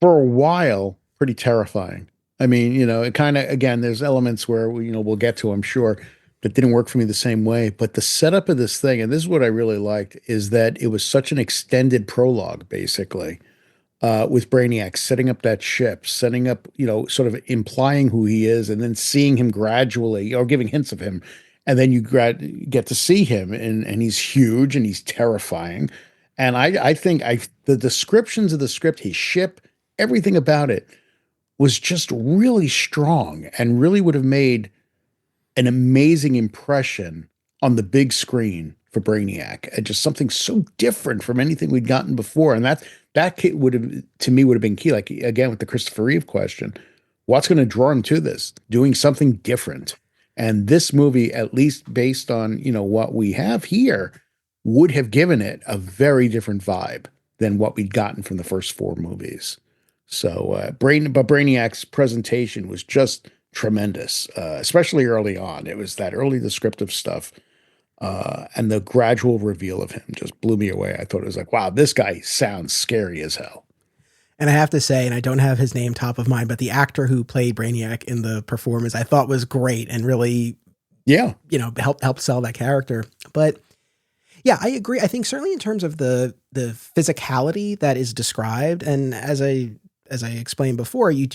For a while, pretty terrifying. I mean, it kind of, again, there's elements where we'll get to, I'm sure, that didn't work for me the same way. But the setup of this thing, and this is what I really liked, is that it was such an extended prologue, basically, with Brainiac setting up that ship, setting up, sort of implying who he is, and then seeing him gradually, or giving hints of him. And then you get to see him, and he's huge and he's terrifying. And I think the descriptions of the script, his ship, everything about it was just really strong and really would have made an amazing impression on the big screen for Brainiac. And just something so different from anything we'd gotten before. And that would have, to me, would have been key. Like, again, with the Christopher Reeve question, what's going to draw him to this? Doing something different. And this movie, at least based on, what we have here, would have given it a very different vibe than what we'd gotten from the first 4 movies. So Brainiac's presentation was just tremendous, especially early on. It was that early descriptive stuff And the gradual reveal of him just blew me away. I thought it was like, wow, this guy sounds scary as hell. And I have to say, and I don't have his name top of mind, but the actor who played Brainiac in the performance I thought was great and really, helped sell that character. But yeah, I agree. I think certainly in terms of the physicality that is described, and as I explained before, you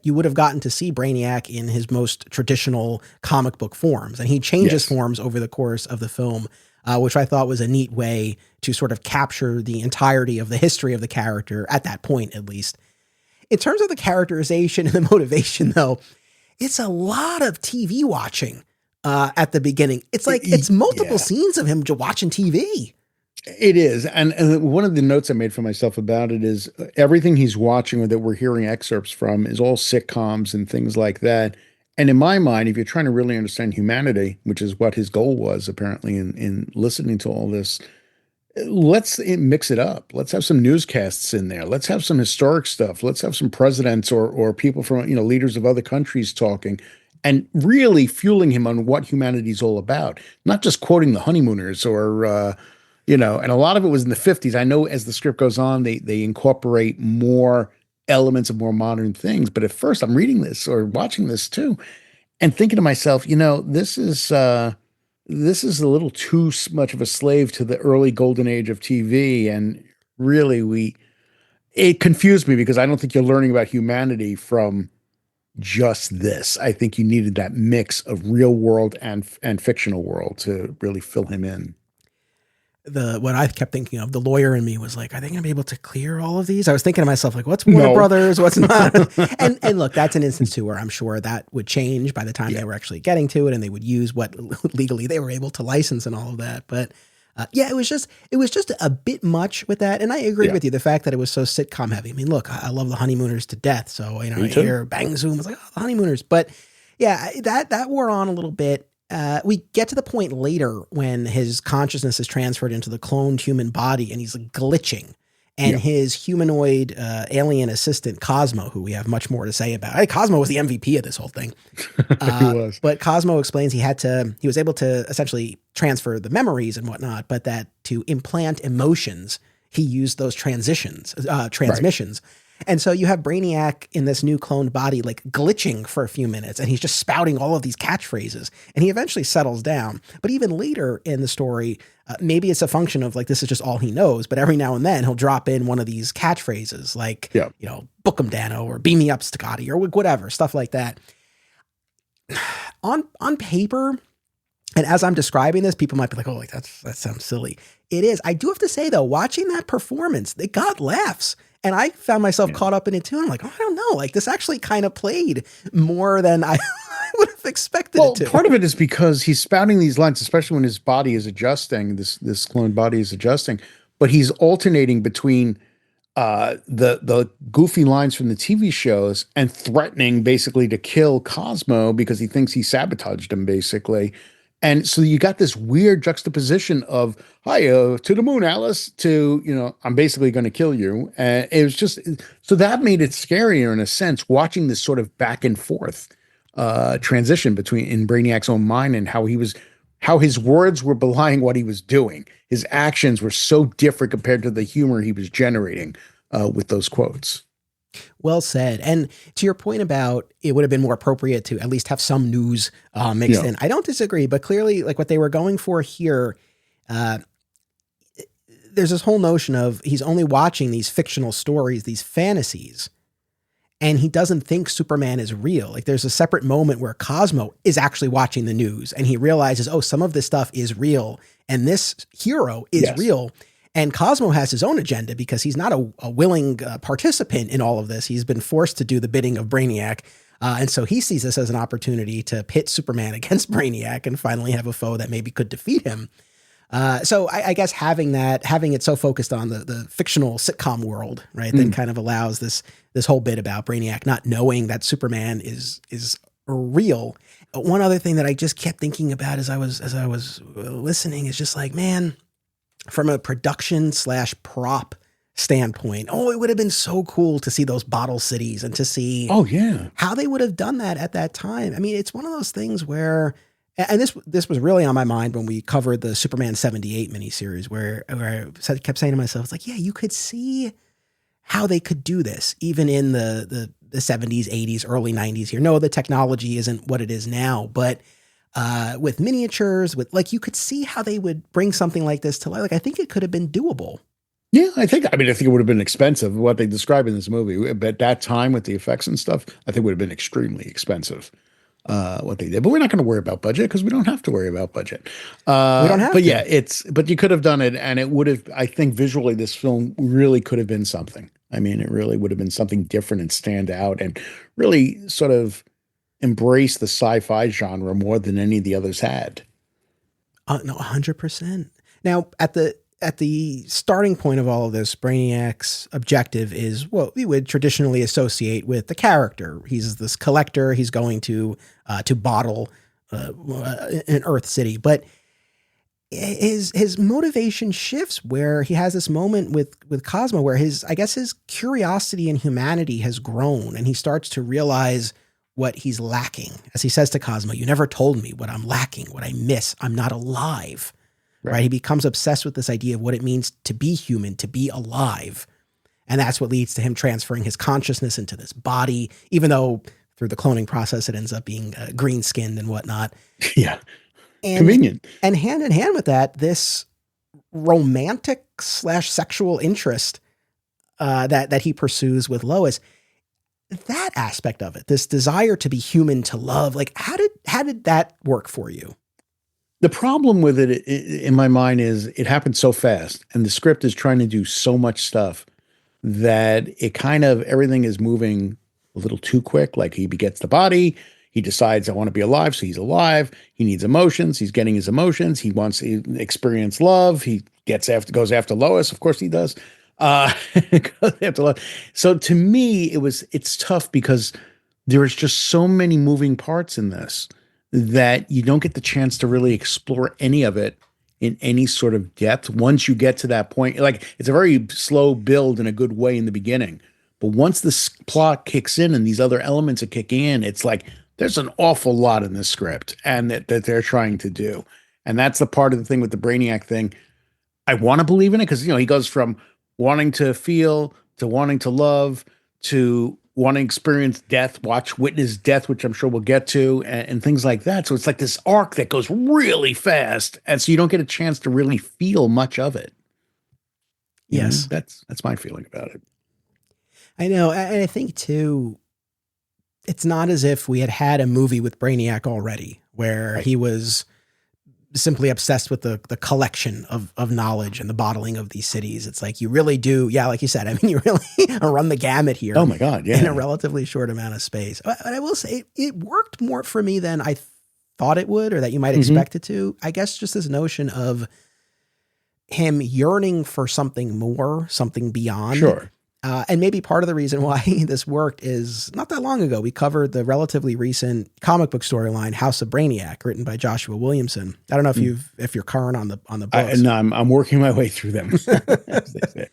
would have gotten to see Brainiac in his most traditional comic book forms, and he changes forms over the course of the film, which I thought was a neat way to sort of capture the entirety of the history of the character at that point, at least. In terms of the characterization and the motivation, though, it's a lot of TV watching at the beginning. It's like it's multiple scenes of him watching TV. It is. And one of the notes I made for myself about it is everything he's watching or that we're hearing excerpts from is all sitcoms and things like that. And in my mind, if you're trying to really understand humanity, which is what his goal was apparently in listening to all this, let's mix it up. Let's have some newscasts in there. Let's have some historic stuff. Let's have some presidents or people from, leaders of other countries talking and really fueling him on what humanity's all about. Not just quoting the honeymooners or, and a lot of it was in the 50s. I know as the script goes on, they incorporate more elements of more modern things. But at first I'm reading this or watching this too and thinking to myself, this is a little too much of a slave to the early golden age of TV. And really it confused me because I don't think you're learning about humanity from just this. I think you needed that mix of real world and fictional world to really fill him in. What I kept thinking of, the lawyer in me was like, are they going to be able to clear all of these? I was thinking to myself, like, what's Warner Brothers? What's not? and look, that's an instance too, where I'm sure that would change by the time they were actually getting to it and they would use what legally they were able to license and all of that. But it was just a bit much with that. And I agree with you. The fact that it was so sitcom heavy. I mean, look, I love the honeymooners to death. So, I hear bang zoom. I was like, oh, the honeymooners. But yeah, that wore on a little bit. We get to the point later when his consciousness is transferred into the cloned human body and he's like glitching. And his humanoid alien assistant, Cosmo, who we have much more to say about. Cosmo was the MVP of this whole thing. He was. But Cosmo explains he was able to essentially transfer the memories and whatnot, but that to implant emotions, he used those transmissions. And so you have Brainiac in this new cloned body, like glitching for a few minutes, and he's just spouting all of these catchphrases, and he eventually settles down. But even later in the story, maybe it's a function of like, this is just all he knows, but every now and then he'll drop in one of these catchphrases like, book 'em Dano, or beam me up Scotty, or whatever, stuff like that. On paper, and as I'm describing this, people might be like, oh, like that sounds silly. It is. I do have to say though, watching that performance, it got laughs. And I found myself caught up in it too. And I'm like, oh, I don't know. Like this actually kind of played more than I would have expected it to. Part of it is because he's spouting these lines, especially when his body is adjusting, this cloned body is adjusting, but he's alternating between the goofy lines from the TV shows and threatening basically to kill Cosmo because he thinks he sabotaged him basically. And so you got this weird juxtaposition of, hi, to the moon, Alice, to, I'm basically going to kill you. And it was just, so that made it scarier in a sense, watching this sort of back and forth transition in Brainiac's own mind and how his words were belying what he was doing. His actions were so different compared to the humor he was generating with those quotes. Well said. And to your point about it would have been more appropriate to at least have some news mixed in. I don't disagree, but clearly like what they were going for here, there's this whole notion of he's only watching these fictional stories, these fantasies, and he doesn't think Superman is real. Like there's a separate moment where Cosmo is actually watching the news and he realizes, oh, some of this stuff is real and this hero is real. And Cosmo has his own agenda because he's not a willing participant in all of this. He's been forced to do the bidding of Brainiac. And so he sees this as an opportunity to pit Superman against Brainiac and finally have a foe that maybe could defeat him. So I guess having it so focused on the fictional sitcom world, right, then kind of allows this whole bit about Brainiac not knowing that Superman is real. One other thing that I just kept thinking about as I was listening is just like, man, from a production / prop standpoint, it would have been so cool to see those bottle cities and to see how they would have done that at that time. I mean, it's one of those things where And this was really on my mind when we covered the Superman 78 miniseries, where I kept saying to myself, it's like, yeah, you could see how they could do this, even in the 70s, 80s, early 90s here. No, the technology isn't what it is now, but with miniatures, with like, you could see how they would bring something like this to life. Like, I think it could have been doable. Yeah, I think it would have been expensive. What they describe in this movie, but at that time with the effects and stuff, I think it would have been extremely expensive. What they did, but we're not going to worry about budget because we don't have to worry about budget. We don't have But to. yeah, but you could have done it, and it would have. I think visually, this film really could have been something. I mean, it really would have been something different and stand out, and really sort of embrace the sci-fi genre more than any of the others had. No, 100%. Now, at the starting point of all of this, Brainiac's objective is what we would traditionally associate with the character. He's this collector. He's going to bottle an Earth City, but his motivation shifts where he has this moment with Cosmo where his curiosity and humanity has grown, and he starts to realize what he's lacking. As he says to Cosmo, "You never told me what I'm lacking, what I miss. I'm not alive." Right. He becomes obsessed with this idea of what it means to be human, to be alive. And that's what leads to him transferring his consciousness into this body, even though through the cloning process, it ends up being green skinned and whatnot. Yeah. And, convenient. And hand in hand with that, this romantic / sexual interest that he pursues with Lois, that aspect of it, this desire to be human, to love, like how did that work for you? The problem with it in my mind is it happened so fast, and the script is trying to do so much stuff that it kind of, everything is moving a little too quick. Like he begets the body, he decides I want to be alive, so he's alive. He needs emotions, he's getting his emotions. He wants to experience love. He goes after Lois, of course he does. Goes after Lois. So to me, it's tough because there is just so many moving parts in this that you don't get the chance to really explore any of it in any sort of depth. Once you get to that point, like it's a very slow build in a good way in the beginning. But once the plot kicks in and these other elements are kicking in, it's like there's an awful lot in this script and that they're trying to do. And that's the part of the thing with the Brainiac thing. I want to believe in it because, he goes from wanting to feel to wanting to love to want to experience death, witness death, which I'm sure we'll get to, and things like that. So it's like this arc that goes really fast, and so you don't get a chance to really feel much of it. Yes, that's my feeling about it. I know, and I think too, it's not as if we had a movie with Brainiac already, where he was simply obsessed with the collection of knowledge and the bottling of these cities. It's like you really do, yeah, like you said, I mean, you really run the gamut here. Oh my God, yeah. In a relatively short amount of space. But I will say it worked more for me than I thought it would, or that you might expect it to. I guess just this notion of him yearning for something more, something beyond. Sure. And maybe part of the reason why this worked is not that long ago, we covered the relatively recent comic book storyline, House of Brainiac, written by Joshua Williamson. I don't know if you're current on the books. No, I'm working my way through them, as they say.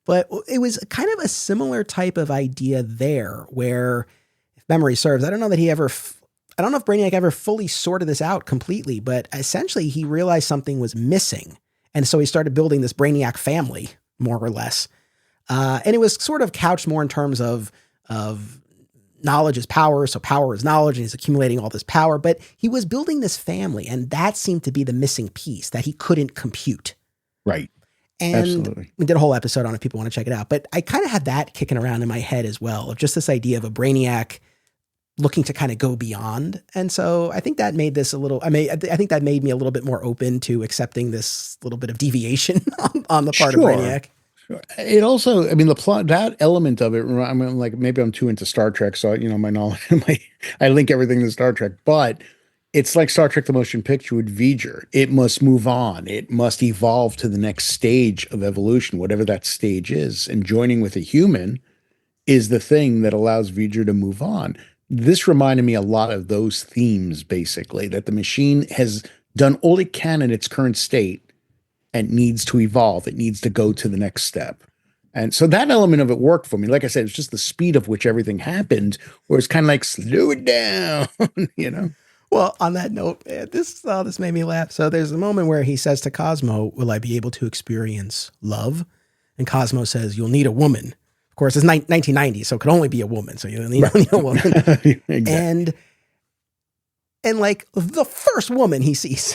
But it was kind of a similar type of idea there, where, if memory serves, I don't know if Brainiac ever fully sorted this out completely, but essentially he realized something was missing. And so he started building this Brainiac family, more or less. And it was sort of couched more in terms of knowledge is power. So power is knowledge, and he's accumulating all this power, but he was building this family, and that seemed to be the missing piece that he couldn't compute. Right. And absolutely. We did a whole episode on it if people want to check it out, but I kind of had that kicking around in my head as well, of just this idea of a Brainiac looking to kind of go beyond. And so I think that made this I think that made me a little bit more open to accepting this little bit of deviation on the part of Brainiac. It also, I mean, the plot, that element of it, I mean, like maybe I'm too into Star Trek, so my knowledge, I link everything to Star Trek, but it's like Star Trek: The Motion Picture with V'ger. It must move on. It must evolve to the next stage of evolution, whatever that stage is. And joining with a human is the thing that allows V'ger to move on. This reminded me a lot of those themes, basically, that the machine has done all it can in its current state and needs to evolve. It needs to go to the next step. And so that element of it worked for me. Like I said, it's just the speed of which everything happened, where it's kind of like, slow it down, Well, on that note, man, this made me laugh. So there's a moment where he says to Cosmo, "Will I be able to experience love?" And Cosmo says, "You'll need a woman." Of course, it's 1990, so it could only be a woman. So you'll need a woman. Exactly. And like the first woman he sees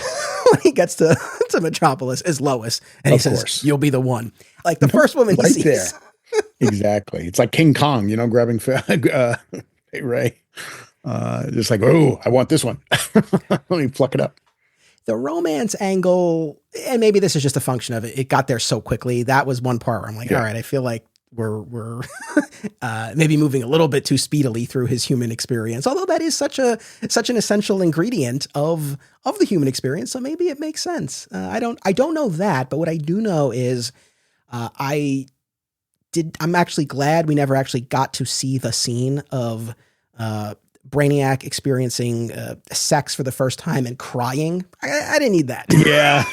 when he gets to Metropolis is Lois, and he says, course. "You'll be the one." Like the first woman he Right sees. there. Exactly. It's like King Kong, grabbing Ray. Just like, oh, I want this one. Let me pluck it up. The romance angle, and maybe this is just a function of it. It got there so quickly. That was one part where I'm like, all right, I feel like we're maybe moving a little bit too speedily through his human experience. Although that is such an essential ingredient of the human experience. So maybe it makes sense. I don't know that, but what I do know is I'm actually glad we never actually got to see the scene of Brainiac experiencing sex for the first time and crying. I didn't need that. Yeah,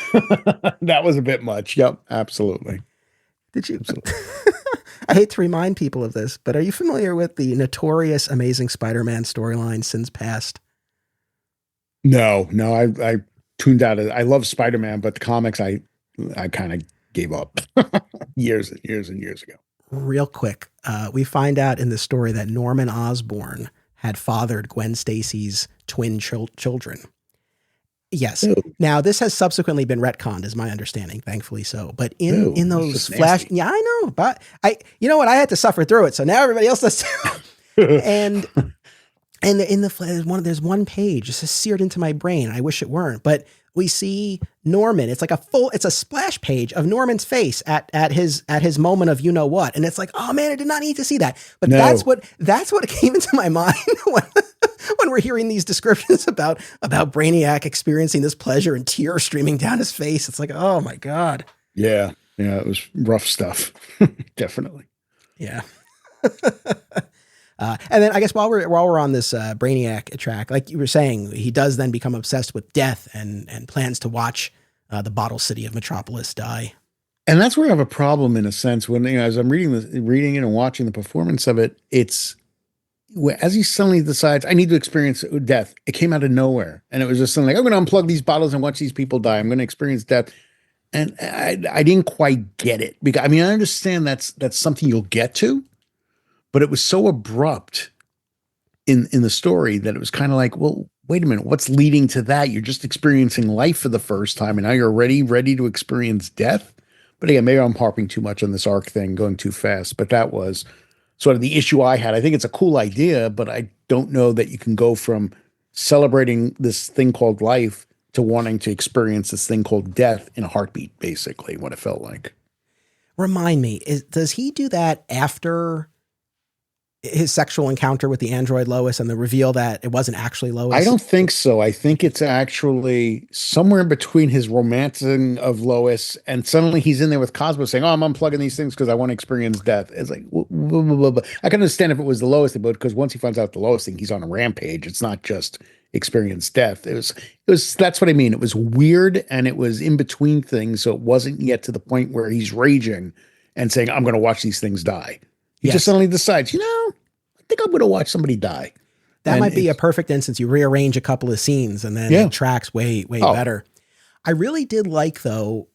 that was a bit much. Yep, absolutely. Did you? I hate to remind people of this, but are you familiar with the notorious Amazing Spider-Man storyline Sins Past? No, I tuned out. I love Spider-Man, but the comics, I kind of gave up years and years and years ago. Real quick, we find out in the story that Norman Osborn had fathered Gwen Stacy's twin children. Yes. Ew. Now this has subsequently been retconned, is my understanding, thankfully so. But in those flash, yeah, I know, but you know what? I had to suffer through it, so now everybody else does too. and there's one page, it's just seared into my brain. I wish it weren't, but we see Norman. It's like it's a splash page of Norman's face at his moment of you know what, and it's like, oh man, I did not need to see that. But no. that's what came into my mind when we're hearing these descriptions about Brainiac experiencing this pleasure and tears streaming down his face. It's like, oh my God. Yeah, it was rough stuff. Definitely. Yeah. And then I guess while we're on this Brainiac track, like you were saying, he does then become obsessed with death and plans to watch the bottle city of Metropolis die. And that's where I have a problem in a sense when, as I'm reading it and watching the performance of it, it's as he suddenly decides, I need to experience death. It came out of nowhere. And it was just something like, I'm going to unplug these bottles and watch these people die. I'm going to experience death. And I didn't quite get it, because I understand that's something you'll get to, but it was so abrupt in the story that it was kind of like, well, wait a minute, what's leading to that? You're just experiencing life for the first time, and now you're ready to experience death. But again, maybe I'm harping too much on this arc thing, going too fast. But that was sort of the issue I had. I think it's a cool idea, but I don't know that you can go from celebrating this thing called life to wanting to experience this thing called death in a heartbeat, basically, what it felt like. Remind me, does he do that after his sexual encounter with the android Lois and the reveal that it wasn't actually Lois? I don't think so. I think it's actually somewhere in between his romancing of Lois and suddenly he's in there with Cosmo saying, oh, I'm unplugging these things because I want to experience death. It's like, I can understand if it was the Lois thing, but because once he finds out the Lois thing, he's on a rampage. It's not just experience death. It was, that's what I mean. It was weird and it was in between things. So it wasn't yet to the point where he's raging and saying, I'm going to watch these things die. He just suddenly decides, I think I'm going to watch somebody die. That might be a perfect instance. You rearrange a couple of scenes and then it tracks way better. I really did like, though,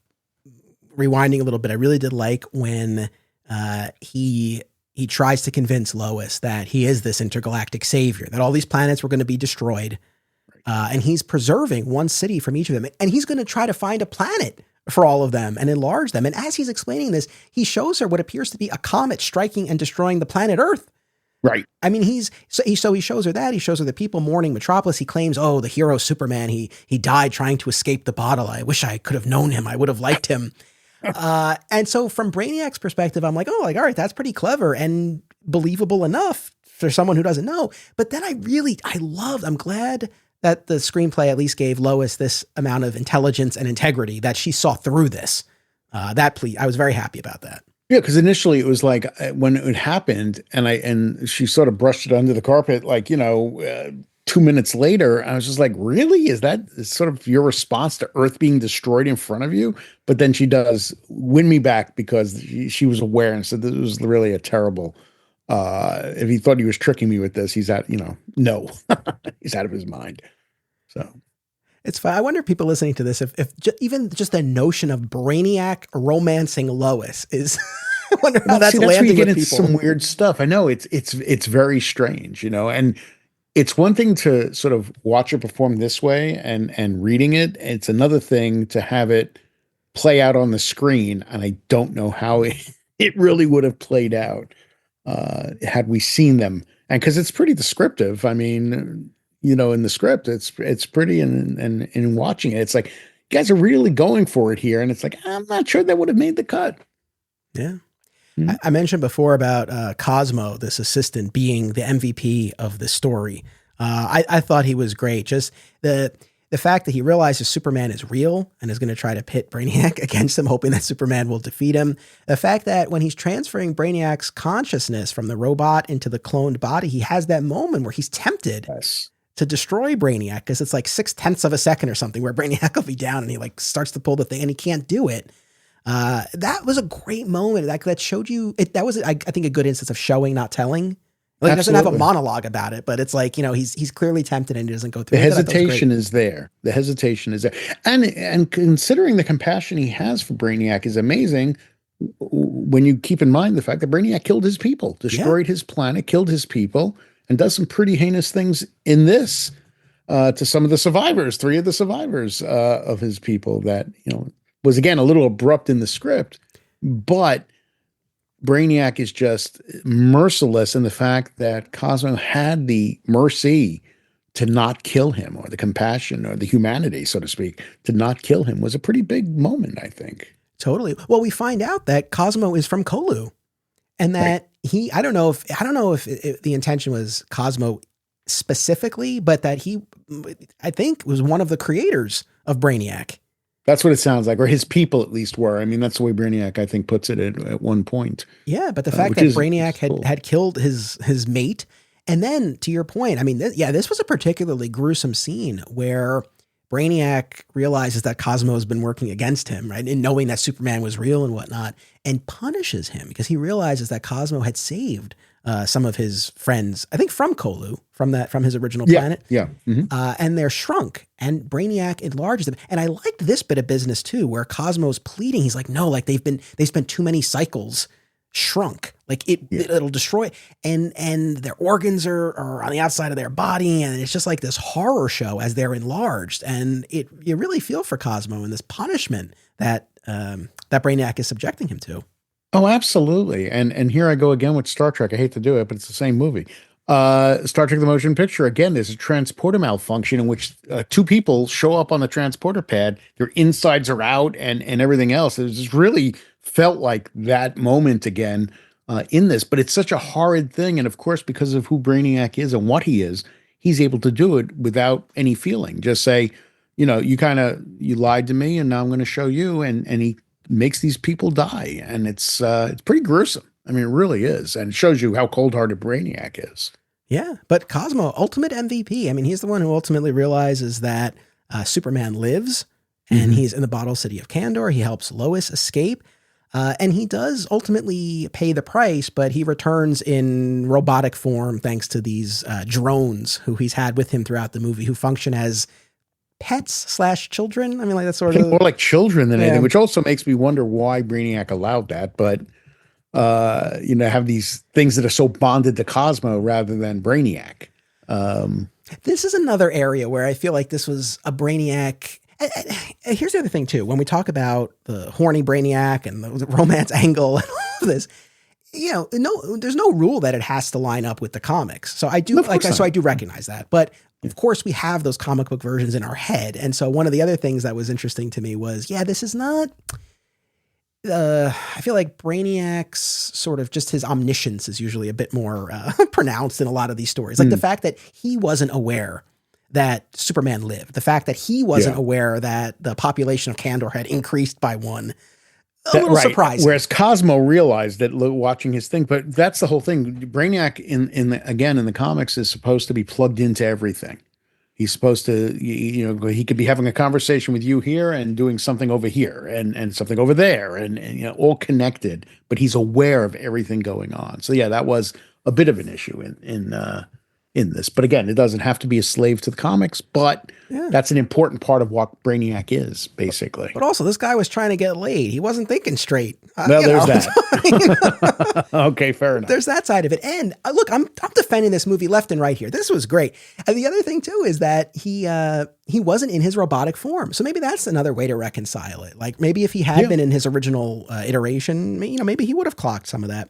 rewinding a little bit, I really did like when he tries to convince Lois that he is this intergalactic savior, that all these planets were going to be destroyed. And he's preserving one city from each of them. And he's going to try to find a planet for all of them and enlarge them. And as he's explaining this, he shows her what appears to be a comet striking and destroying the planet Earth. Right. I mean, he shows her that. He shows her the people mourning Metropolis. He claims, oh, the hero Superman, he died trying to escape the bottle. I wish I could have known him. I would have liked him. And so from Brainiac's perspective, I'm like, all right, that's pretty clever and believable enough for someone who doesn't know. But then I'm glad that the screenplay at least gave Lois this amount of intelligence and integrity that she saw through this. I was very happy about that. Yeah, because initially it was like when it happened, and she sort of brushed it under the carpet, 2 minutes later, I was just like, really? Is that sort of your response to Earth being destroyed in front of you? But then she does win me back because she was aware and said this was really a terrible. If he thought he was tricking me with this, he's no, he's out of his mind. So It's fun. I wonder if people listening to this, if even just the notion of Brainiac romancing Lois is, I wonder how well, that's see, that's where you landing get with into people. some weird stuff. I know it's very strange, and it's one thing to sort of watch it perform this way and reading it. It's another thing to have it play out on the screen, and I don't know how it really would have played out had we seen them. And because it's pretty descriptive. I mean, in the script, it's pretty, and in watching it, it's like you guys are really going for it here, and it's like I'm not sure that would have made the cut. Yeah. Hmm. I mentioned before about Cosmo, this assistant, being the MVP of the story. I thought he was great. Just the fact that he realizes Superman is real and is going to try to pit Brainiac against him, hoping that Superman will defeat him. The fact that when he's transferring Brainiac's consciousness from the robot into the cloned body, he has that moment where he's tempted Yes. to destroy Brainiac because it's like 0.6 of a second or something where Brainiac will be down and he like starts to pull the thing and he can't do it. That was a great moment. That showed you it. That was, I think, a good instance of showing, not telling. Like, he doesn't have a monologue about it, but it's like, he's clearly tempted and he doesn't go through. The hesitation is there. The hesitation is there. And considering the compassion he has for Brainiac is amazing when you keep in mind the fact that Brainiac killed his people, destroyed his planet, killed his people, and does some pretty heinous things in this to some of the survivors, 3 of the survivors of his people that, was again a little abrupt in the script, but Brainiac is just merciless in the fact that Cosmo had the mercy to not kill him, or the compassion or the humanity, so to speak, to not kill him was a pretty big moment, I think. Totally. Well, we find out that Cosmo is from Kolu, and that I don't know if the intention was Cosmo specifically, but that he, I think, was one of the creators of Brainiac. That's what it sounds like, or his people at least were. I mean, that's the way Brainiac, I think, puts it at one point. Yeah, but the fact that Brainiac had killed his mate, and then to your point, I mean, this was a particularly gruesome scene where Brainiac realizes that Cosmo has been working against him, right, and knowing that Superman was real and whatnot, and punishes him because he realizes that Cosmo had saved some of his friends, I think from Kolu, from his original planet. Yeah. Mm-hmm. And they're shrunk, and Brainiac enlarges them. And I liked this bit of business too, where Cosmo's pleading. He's like, no, like they spent too many cycles shrunk. Like it'll destroy, and their organs are on the outside of their body. And it's just like this horror show as they're enlarged. And you really feel for Cosmo and this punishment that Brainiac is subjecting him to. Oh, absolutely. And here I go again with Star Trek. I hate to do it, but it's the same movie. Star Trek: The Motion Picture. Again, there's a transporter malfunction in which 2 people show up on the transporter pad. Their insides are out and everything else. It just really felt like that moment again in this. But it's such a horrid thing. And of course, because of who Brainiac is and what he is, he's able to do it without any feeling. Just say, you lied to me, and now I'm going to show you. And he makes these people die, and it's pretty gruesome. I mean, it really is, and it shows you how cold-hearted Brainiac is. Yeah, but Cosmo, ultimate MVP. I mean, he's the one who ultimately realizes that Superman lives, and he's in the bottle city of Kandor. He helps Lois escape, and he does ultimately pay the price, but he returns in robotic form thanks to these drones who he's had with him throughout the movie, who function as pets/children. I mean, like that's sort of more like children than anything, which also makes me wonder why Brainiac allowed that. But have these things that are so bonded to Cosmo rather than Brainiac. This is another area where I feel like this was a Brainiac. Here's the other thing too. When we talk about the horny Brainiac and the romance angle and all of this, there's no rule that it has to line up with the comics. So I do I do recognize that, but of course we have those comic book versions in our head. And so one of the other things that was interesting to me was, this is not, I feel like Brainiac's sort of just his omniscience is usually a bit more pronounced in a lot of these stories. Like the fact that he wasn't aware that Superman lived, the fact that he wasn't aware that the population of Kandor had increased by 1. A little surprising. Whereas Cosmo realized that watching his thing, but that's the whole thing. Brainiac in the comics is supposed to be plugged into everything. He's supposed to, he could be having a conversation with you here and doing something over here and something over there and all connected, but he's aware of everything going on. So yeah, that was a bit of an issue in in this. But again, it doesn't have to be a slave to the comics, but Yeah. that's an important part of what Brainiac is, basically. But also, this guy was trying to get laid. He wasn't thinking straight. Well, there's that. Okay, fair enough. There's that side of it. And look, I'm defending this movie left and right here. This was great. And the other thing too is that he wasn't in his robotic form. So maybe that's another way to reconcile it. Like maybe if he had been in his original iteration, maybe he would have clocked some of that.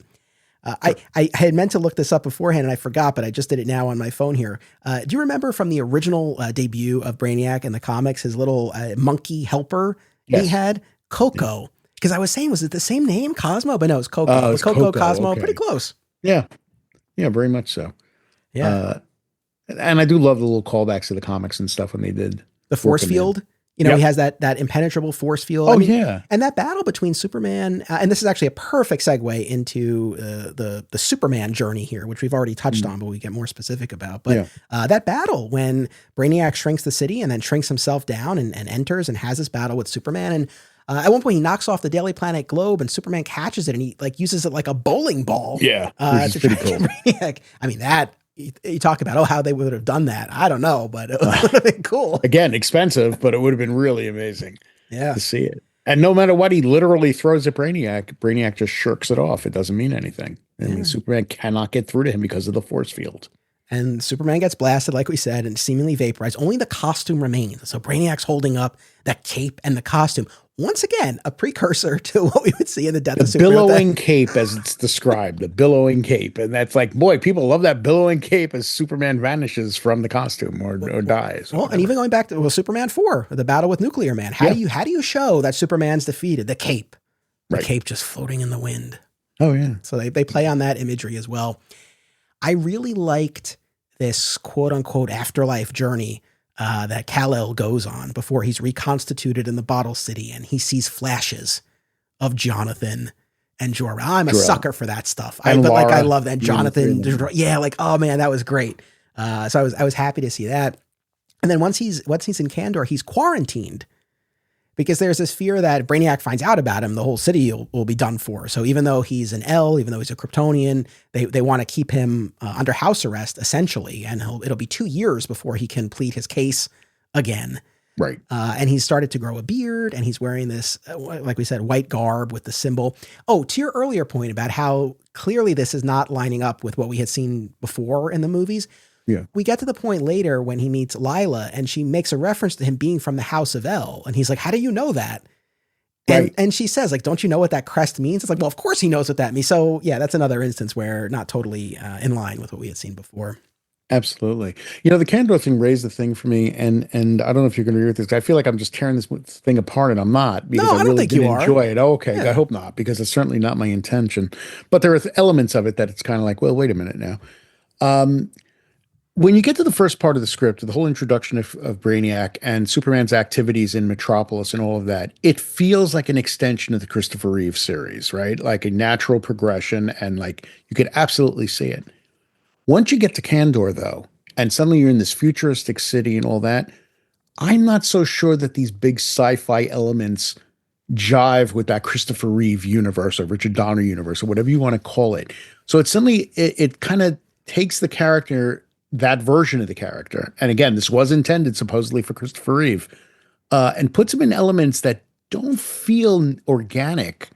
I had meant to look this up beforehand and I forgot, but I just did it now on my phone here. Do you remember from the original debut of Brainiac in the comics, his little monkey helper he had? Coco. Because I was saying, was it the same name, Cosmo? But no, it's Coco. It's Coco, Cosmo, okay. Pretty close. Yeah. Yeah, very much so. Yeah. And I do love the little callbacks to the comics and stuff when they did. The force field. He has that impenetrable force field. Oh, yeah. And that battle between Superman, and this is actually a perfect segue into the Superman journey here, which we've already touched on, but we get more specific about. But that battle when Brainiac shrinks the city and then shrinks himself down and enters and has this battle with Superman. And at one point he knocks off the Daily Planet globe and Superman catches it and he like uses it like a bowling ball. Yeah. Which is pretty cool. Brainiac. I mean, that... You talk about, how they would have done that. I don't know, but it would have been cool. Again, expensive, but it would have been really amazing to see it. And no matter what he literally throws at Brainiac just shirks it off. It doesn't mean anything. I mean, Superman cannot get through to him because of the force field. And Superman gets blasted, like we said, and seemingly vaporized. Only the costume remains. So Brainiac's holding up that cape and the costume. Once again, a precursor to what we would see in the Death of Superman. The billowing cape, as it's described, the billowing cape. And that's like, boy, people love that billowing cape as Superman vanishes from the costume or dies. Well, and even going back to Superman 4, the battle with Nuclear Man. How do you show that Superman's defeated? The cape. The cape just floating in the wind. Oh, yeah. So they play on that imagery as well. I really liked this quote unquote afterlife journey that Kal-El goes on before he's reconstituted in the Bottle City and he sees flashes of Jonathan and Jor. I'm a sucker for that stuff. I love that. Jonathan, oh man, that was great. So I was happy to see that. And then once he's in Kandor, he's quarantined because there's this fear that if Brainiac finds out about him, the whole city will be done for. So even though he's an L, even though he's a Kryptonian, they want to keep him under house arrest, essentially. And it'll be 2 years before he can plead his case again. Right. And he's started to grow a beard and he's wearing this, like we said, white garb with the symbol. Oh, to your earlier point about how clearly this is not lining up with what we had seen before in the movies. Yeah. We get to the point later when he meets Lila and she makes a reference to him being from the House of El. And he's like, how do you know that? And she says, like, don't you know what that crest means? It's like, well, of course he knows what that means. So yeah, that's another instance where not totally in line with what we had seen before. Absolutely. The Kandor thing raised the thing for me. And I don't know if you're going to agree with this. I feel like I'm just tearing this thing apart and I'm not because I really didn't enjoy it. Oh, okay. Yeah. I hope not, because it's certainly not my intention, but there are elements of it that it's kind of like, well, wait a minute now. When you get to the first part of the script, the whole introduction of Brainiac and Superman's activities in Metropolis and all of that, it feels like an extension of the Christopher Reeve series, right? Like a natural progression, and like you could absolutely see it. Once you get to Kandor, though, and suddenly you're in this futuristic city and all that, I'm not so sure that these big sci-fi elements jive with that Christopher Reeve universe or Richard Donner universe or whatever you want to call it. So it suddenly, it kind of takes the character, that version of the character. And again, this was intended supposedly for Christopher Reeve, and puts him in elements that don't feel organic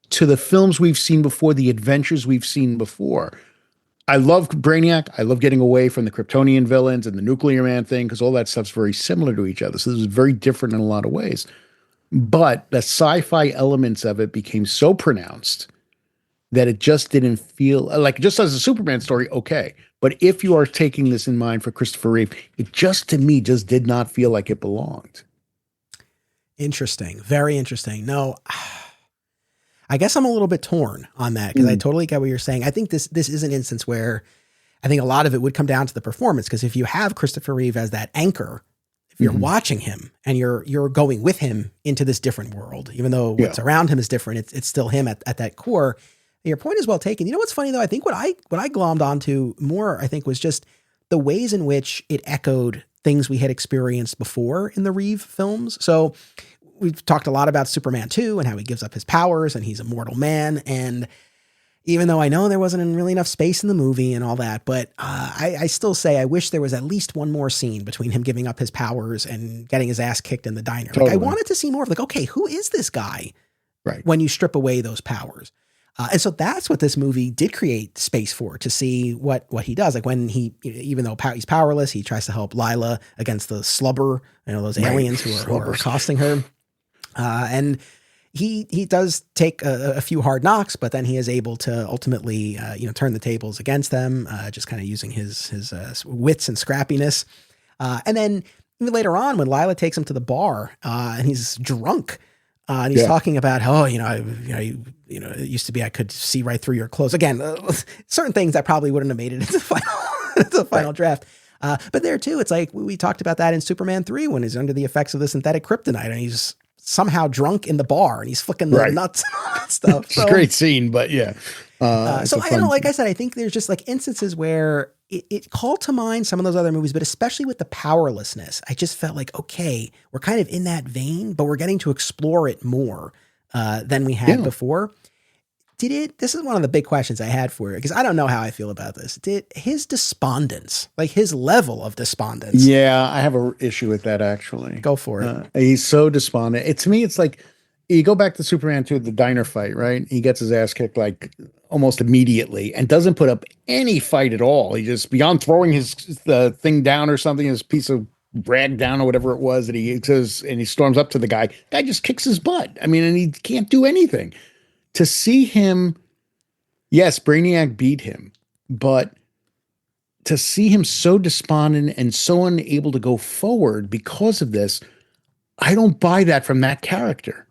to the films we've seen before, the adventures we've seen before. I love Brainiac. I love getting away from the Kryptonian villains and the Nuclear Man thing because all that stuff's very similar to each other. So this is very different in a lot of ways. But the sci-fi elements of it became so pronounced that it just didn't feel like, just as a Superman story, okay. But if you are taking this in mind for Christopher Reeve, it just, to me, just did not feel like it belonged. Interesting. Very interesting. No, I guess I'm a little bit torn on that because I totally get what you're saying. I think this is an instance where I think a lot of it would come down to the performance, because if you have Christopher Reeve as that anchor, if you're watching him and you're going with him into this different world, even though what's around him is different, it's still him at that core. Your point is well taken. You know what's funny though? I think what I glommed onto more, I think, was just the ways in which it echoed things we had experienced before in the Reeve films. So we've talked a lot about Superman 2 and how he gives up his powers and he's a mortal man. And even though I know there wasn't really enough space in the movie and all that, but I still say I wish there was at least one more scene between him giving up his powers and getting his ass kicked in the diner. Totally. Like, I wanted to see more of like, okay, who is this guy? Right. When you strip away those powers. And so that's what this movie did create space for, to see what he does. Like when he, even though he's powerless, he tries to help Lila against the slubber, those aliens who are accosting her. And he does take a few hard knocks, but then he is able to ultimately, turn the tables against them, just kind of using his wits and scrappiness. And then later on, when Lila takes him to the bar and he's drunk, and he's talking about how, it used to be I could see right through your clothes. Again, certain things that probably wouldn't have made it into the final draft. But there too, it's like we talked about that in Superman 3 when he's under the effects of the synthetic kryptonite and he's somehow drunk in the bar and he's flicking the nuts and all that stuff. It's a great scene, but yeah. So I don't know, like I said, I think there's just like instances where it called to mind some of those other movies, but especially with the powerlessness, I just felt like, okay, we're kind of in that vein, but we're getting to explore it more than we had before. This is one of the big questions I had for you, because I don't know how I feel about this. Did his despondence, like his level of despondence? Yeah, I have an issue with that, actually. Go for it. He's so despondent. To me, it's like, you go back to Superman 2, the diner fight, right? He gets his ass kicked like almost immediately and doesn't put up any fight at all. He just, beyond throwing the thing down or something, his piece of rag down or whatever it was that he says, and he storms up to the guy just kicks his butt. I mean, and he can't do anything. To see him, yes, Brainiac beat him, but to see him so despondent and so unable to go forward because of this, I don't buy that from that character.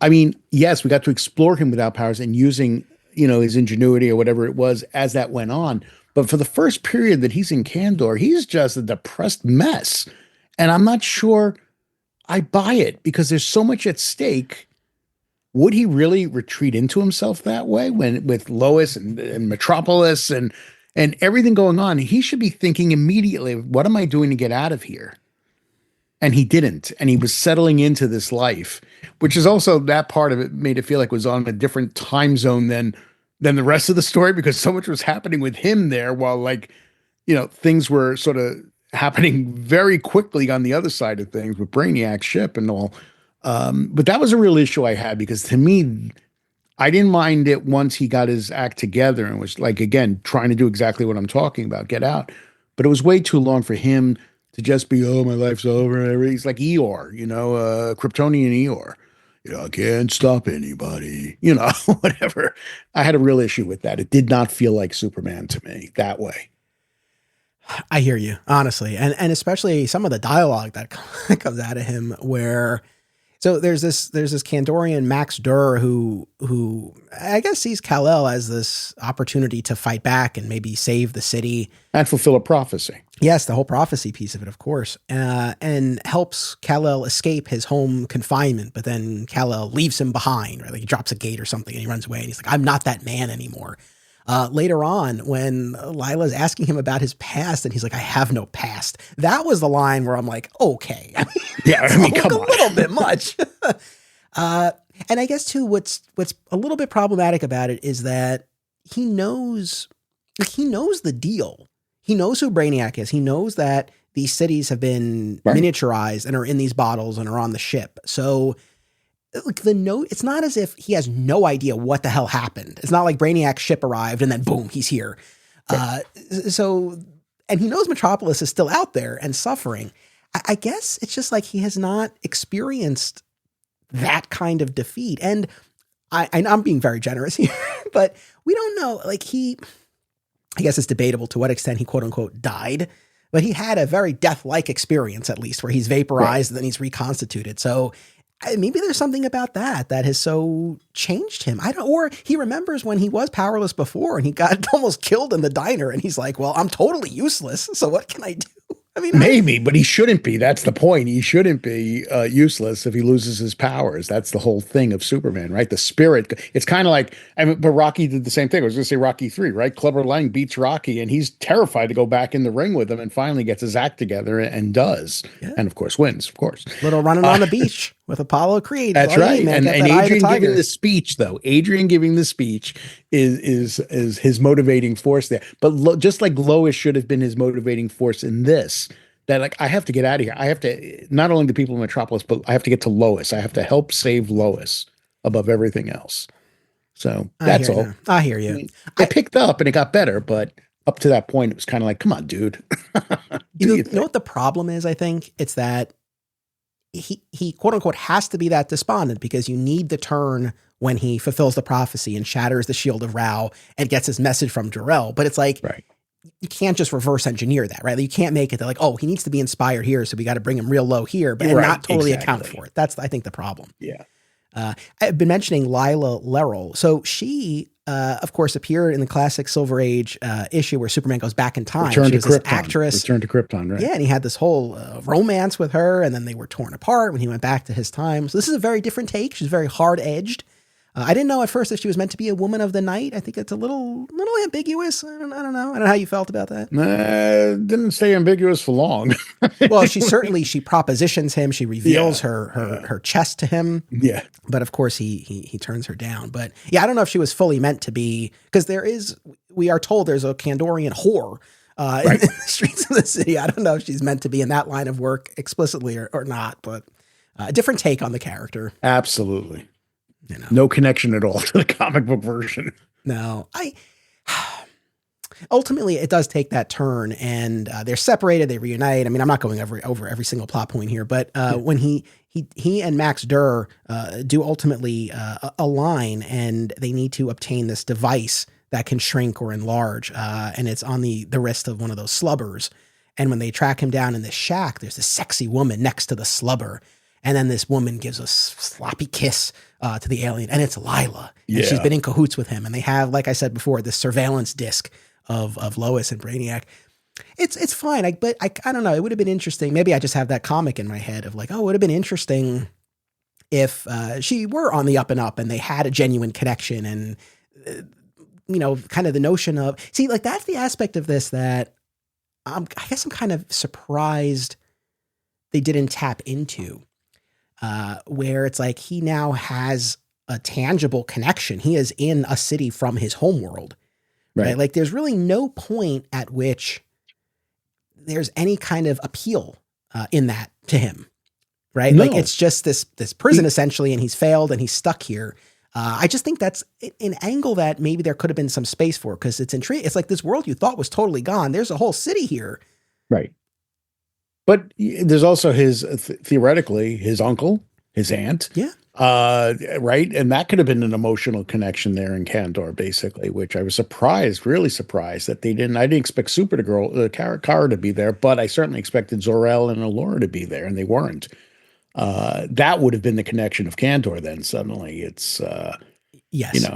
I mean, yes, we got to explore him without powers and using, his ingenuity or whatever it was as that went on. But for the first period that he's in Kandor, he's just a depressed mess. And I'm not sure I buy it because there's so much at stake. Would he really retreat into himself that way with Lois and Metropolis and everything going on? He should be thinking immediately, what am I doing to get out of here? And he didn't. And he was settling into this life, which is also, that part of it made it feel like it was on a different time zone than the rest of the story, because so much was happening with him there while things were sort of happening very quickly on the other side of things with Brainiac's ship and all. But that was a real issue I had, because to me, I didn't mind it once he got his act together and was like, again, trying to do exactly what I'm talking about, get out. But it was way too long for him to just be, oh, my life's over. He's like Eeyore, Kryptonian Eeyore. I can't stop anybody, whatever. I had a real issue with that. It did not feel like Superman to me that way. I hear you, honestly. And especially some of the dialogue that comes out of him where, so there's this Kandorian Max Durr who I guess sees Kal-El as this opportunity to fight back and maybe save the city. And fulfill a prophecy. Yes, the whole prophecy piece of it, of course, and helps Kal-El escape his home confinement. But then Kal-El leaves him behind, right? Like he drops a gate or something and he runs away and he's like, I'm not that man anymore. Later on, when Lila's asking him about his past and he's like, I have no past. That was the line where I'm like, okay. Come on. A little bit much. And I guess too, what's a little bit problematic about it is that he knows the deal. He knows who Brainiac is. He knows that these cities have been miniaturized and are in these bottles and are on the ship. So like it's not as if he has no idea what the hell happened. It's not like Brainiac's ship arrived and then boom, he's here. Right. And he knows Metropolis is still out there and suffering. I guess it's just like he has not experienced that kind of defeat. And I'm being very generous here, but we don't know. Like I guess it's debatable to what extent he quote unquote died, but he had a very death-like experience, at least, where he's vaporized and then he's reconstituted. So maybe there's something about that has so changed him. Or he remembers when he was powerless before and he got almost killed in the diner and he's like, well, I'm totally useless. So what can I do? I mean, maybe, but he shouldn't be. That's the point. He shouldn't be useless if he loses his powers. That's the whole thing of Superman, right? The spirit. It's kind of like, but Rocky did the same thing. I was going to say Rocky 3, right? Clubber Lang beats Rocky and he's terrified to go back in the ring with him and finally gets his act together and does. Yeah. And of course wins, of course. Little running on the beach with Apollo Creed. That's like, right. hey, man, And Adrian giving the speech, though, Adrian giving the speech is his motivating force there. But just like Lois should have been his motivating force in this, that like, I have to get out of here. I have to, not only the people in Metropolis, but I have to get to Lois. I have to help save Lois above everything else. So that's all. I hear you. I mean, it picked up and it got better, but up to that point, it was kind of like, come on, dude. You know what the problem is? I think it's that he quote unquote has to be that despondent because you need the turn when he fulfills the prophecy and shatters the shield of Rao and gets his message from Jor-El. But it's like, right. You can't just reverse engineer that, right? Like, you can't make it that like, oh, he needs to be inspired here, so we got to bring him real low here, but and not totally account for it. That's, I think, the problem. Yeah. I've been mentioning Lila Lerrell. So she, of course, appeared in the classic Silver Age issue where Superman goes back in time. She was this actress. Return to Krypton, right? Yeah, and he had this whole romance with her, and then they were torn apart when he went back to his time. So this is a very different take. She's very hard-edged. I didn't know at first if she was meant to be a woman of the night. I think it's a little ambiguous. I don't know. I don't know how you felt about that. Didn't stay ambiguous for long. Well, she propositions him. She reveals her chest to him. Yeah. But of course he turns her down. But yeah, I don't know if she was fully meant to be, because we are told there's a Kandorian whore in the streets of the city. I don't know if she's meant to be in that line of work explicitly or not, but a different take on the character. Absolutely. You know. No connection at all to the comic book version. No, ultimately it does take that turn, and they're separated. They reunite. I mean, I'm not going over every single plot point here, but when he and Max Durr do ultimately align, and they need to obtain this device that can shrink or enlarge, and it's on the wrist of one of those slubbers. And when they track him down in this shack, there's this sexy woman next to the slubber. And then this woman gives a sloppy kiss to the alien, and it's Lila. And she's been in cahoots with him. And they have, like I said before, this surveillance disc of Lois and Brainiac. It's fine. But I don't know. It would have been interesting. Maybe I just have that comic in my head of like, oh, it would have been interesting if she were on the up and up and they had a genuine connection. And, kind of the notion of, see, like that's the aspect of this that I guess I'm kind of surprised they didn't tap into. Where it's like he now has a tangible connection. He is in a city from his homeworld, right? Like there's really no point at which there's any kind of appeal in that to him, right? No. Like it's just this prison essentially, and he's failed and he's stuck here. I just think that's an angle that maybe there could have been some space for, because it's intriguing. It's like this world you thought was totally gone. There's a whole city here. Right. But there's also theoretically, his uncle, his aunt. Yeah. Right. And that could have been an emotional connection there in Kandor, basically, which I was really surprised that they didn't. I didn't expect Kara to be there, but I certainly expected Zor-El and Allura to be there, and they weren't. That would have been the connection of Kandor then suddenly. It's, yes.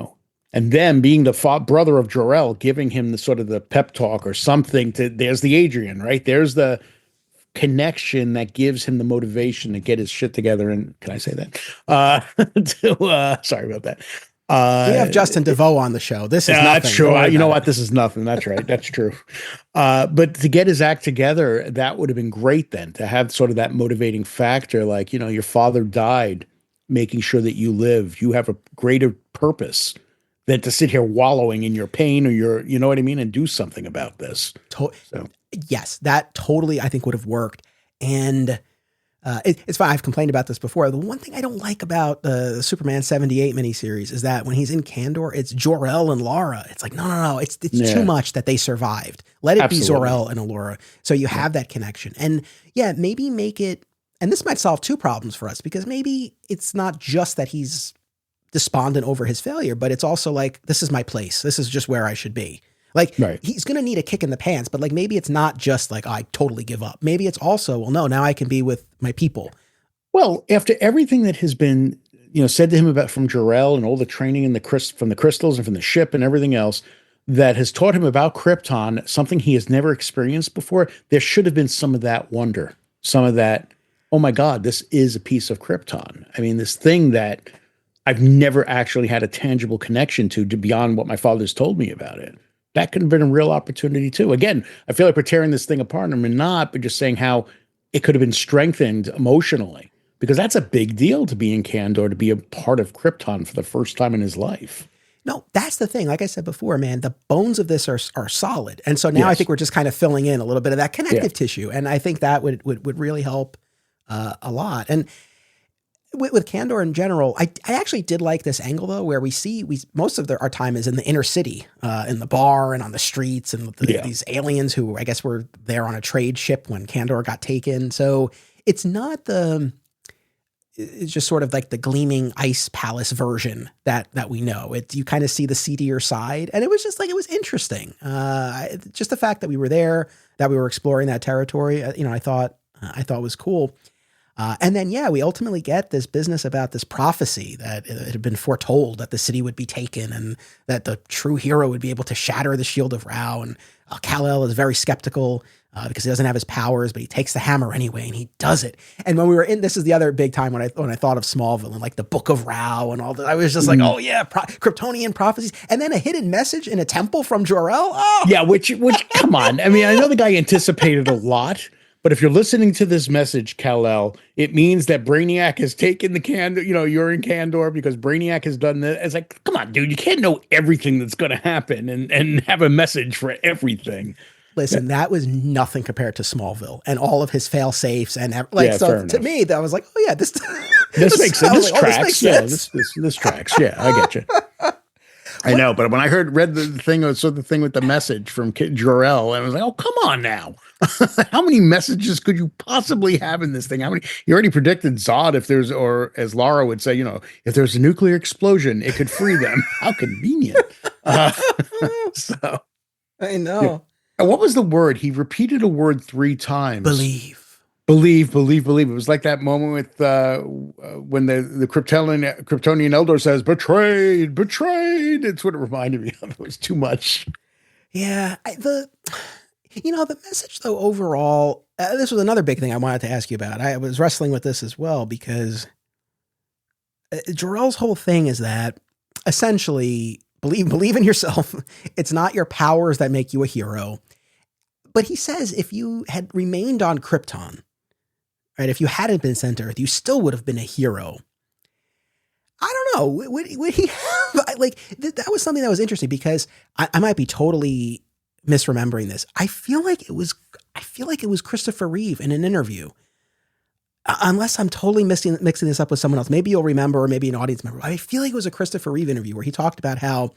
And then being the brother of Jor-El, giving him the sort of the pep talk or something there's the Adrian, right? There's the connection that gives him the motivation to get his shit together. And can I say that? Sorry about that. We have Justin DeVoe on the show. This is nothing. That's true. You know what? This is nothing. That's right. That's true. But to get his act together, that would have been great then, to have sort of that motivating factor. Like, your father died making sure that you live. You have a greater purpose than to sit here wallowing in your pain or you know what I mean, and do something about this. Yes, that totally, I think, would have worked. And it's fine. I've complained about this before. The one thing I don't like about the Superman 78 miniseries is that when he's in Kandor, it's Jor-El and Lara. It's like, no. It's too much that they survived. Let it be Zor-El and Allura. So you have that connection. And maybe make it, and this might solve two problems for us, because maybe it's not just that he's despondent over his failure, but it's also like, this is my place. This is just where I should be. Like, he's going to need a kick in the pants, but like, maybe it's not just like, I totally give up. Maybe it's also, well, no, now I can be with my people. Well, after everything that has been, said to him about from Jor-El and all the training from the crystals and from the ship and everything else that has taught him about Krypton, something he has never experienced before, there should have been some of that wonder, some of that, oh my God, this is a piece of Krypton. I mean, this thing that I've never actually had a tangible connection to beyond what my father's told me about it. That could have been a real opportunity too. Again, I feel like we're tearing this thing apart, and we're not, but just saying how it could have been strengthened emotionally, because that's a big deal to be in Kandor, to be a part of Krypton for the first time in his life. No, that's the thing. Like I said before, man, the bones of this are solid. And so now Yes. I think we're just kind of filling in a little bit of that connective Yeah. tissue. And I think that would really help a lot. And with Kandor in general, I actually did like this angle though, where we most of our time is in the inner city, in the bar and on the streets, and these aliens who I guess were there on a trade ship when Kandor got taken. So it's not it's just sort of like the gleaming ice palace version that we know. You kind of see the seedier side, and it was just like, it was interesting. Just the fact that we were there, that we were exploring that territory, I thought was cool. And then, we ultimately get this business about this prophecy that it had been foretold that the city would be taken and that the true hero would be able to shatter the shield of Rao. And Kal-El is very skeptical because he doesn't have his powers, but he takes the hammer anyway, and he does it. And when we were this is the other big time when I thought of Smallville and like the Book of Rao and all that, I was just like, oh yeah, Kryptonian prophecies. And then a hidden message in a temple from Jor-El. Oh Yeah, which come on. I mean, I know the guy anticipated a lot, but if you're listening to this message, Kal-El, it means that Brainiac has taken the Kandor, you're in Kandor because Brainiac has done this. It's like, come on, dude, you can't know everything that's going to happen and have a message for everything. Listen, that was nothing compared to Smallville and all of his fail safes and so to me, that was like, oh yeah, this makes sense. This like, tracks. This tracks. Yeah, I get you. I know, but when I read the thing, the thing with the message from Jor-El, and I was like, oh, come on now. How many messages could you possibly have in this thing? How many? You already predicted Zod, or as Lara would say, if there's a nuclear explosion, it could free them. How convenient. So I know. Yeah. And what was the word? He repeated a word 3 times. Believe. It was like that moment with when the Kryptonian Eldor says, betrayed. It's what it reminded me of. It was too much. Yeah. The message though, overall, this was another big thing I wanted to ask you about. I was wrestling with this as well because Jor-El's whole thing is that essentially believe in yourself. It's not your powers that make you a hero. But he says if you had remained on Krypton, right, if you hadn't been sent to Earth, you still would have been a hero. I don't know. Would he have, that was something that was interesting because I might be totally misremembering this. I feel like it was Christopher Reeve in an interview. Unless I'm totally mixing this up with someone else. Maybe you'll remember, or maybe an audience member. I feel like it was a Christopher Reeve interview where he talked about how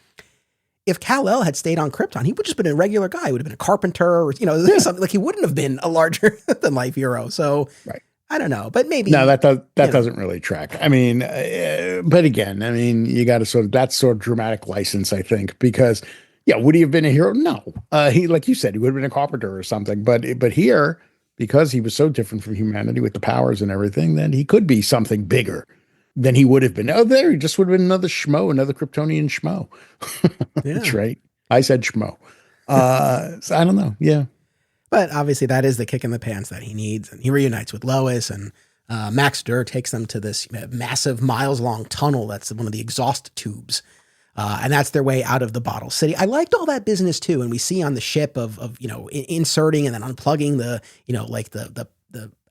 if Kal-El had stayed on Krypton, he would just been a regular guy. He would have been a carpenter, or something like he wouldn't have been a larger than life hero. So right. I don't know, but maybe that doesn't really track. I mean, but again, you got to that's sort of dramatic license, I think, because would he have been a hero? No, he, like you said, he would have been a carpenter or something. But here, because he was so different from humanity with the powers and everything, then he could be something bigger than he would have been. Oh, there, he just would have been another Kryptonian schmo. Yeah. That's right. I said schmo. So I don't know. Yeah. But obviously that is the kick in the pants that he needs. And he reunites with Lois, and Max Durr takes them to this massive miles-long tunnel that's one of the exhaust tubes. And that's their way out of the Bottle City. I liked all that business too. And we see on the ship of inserting and then unplugging the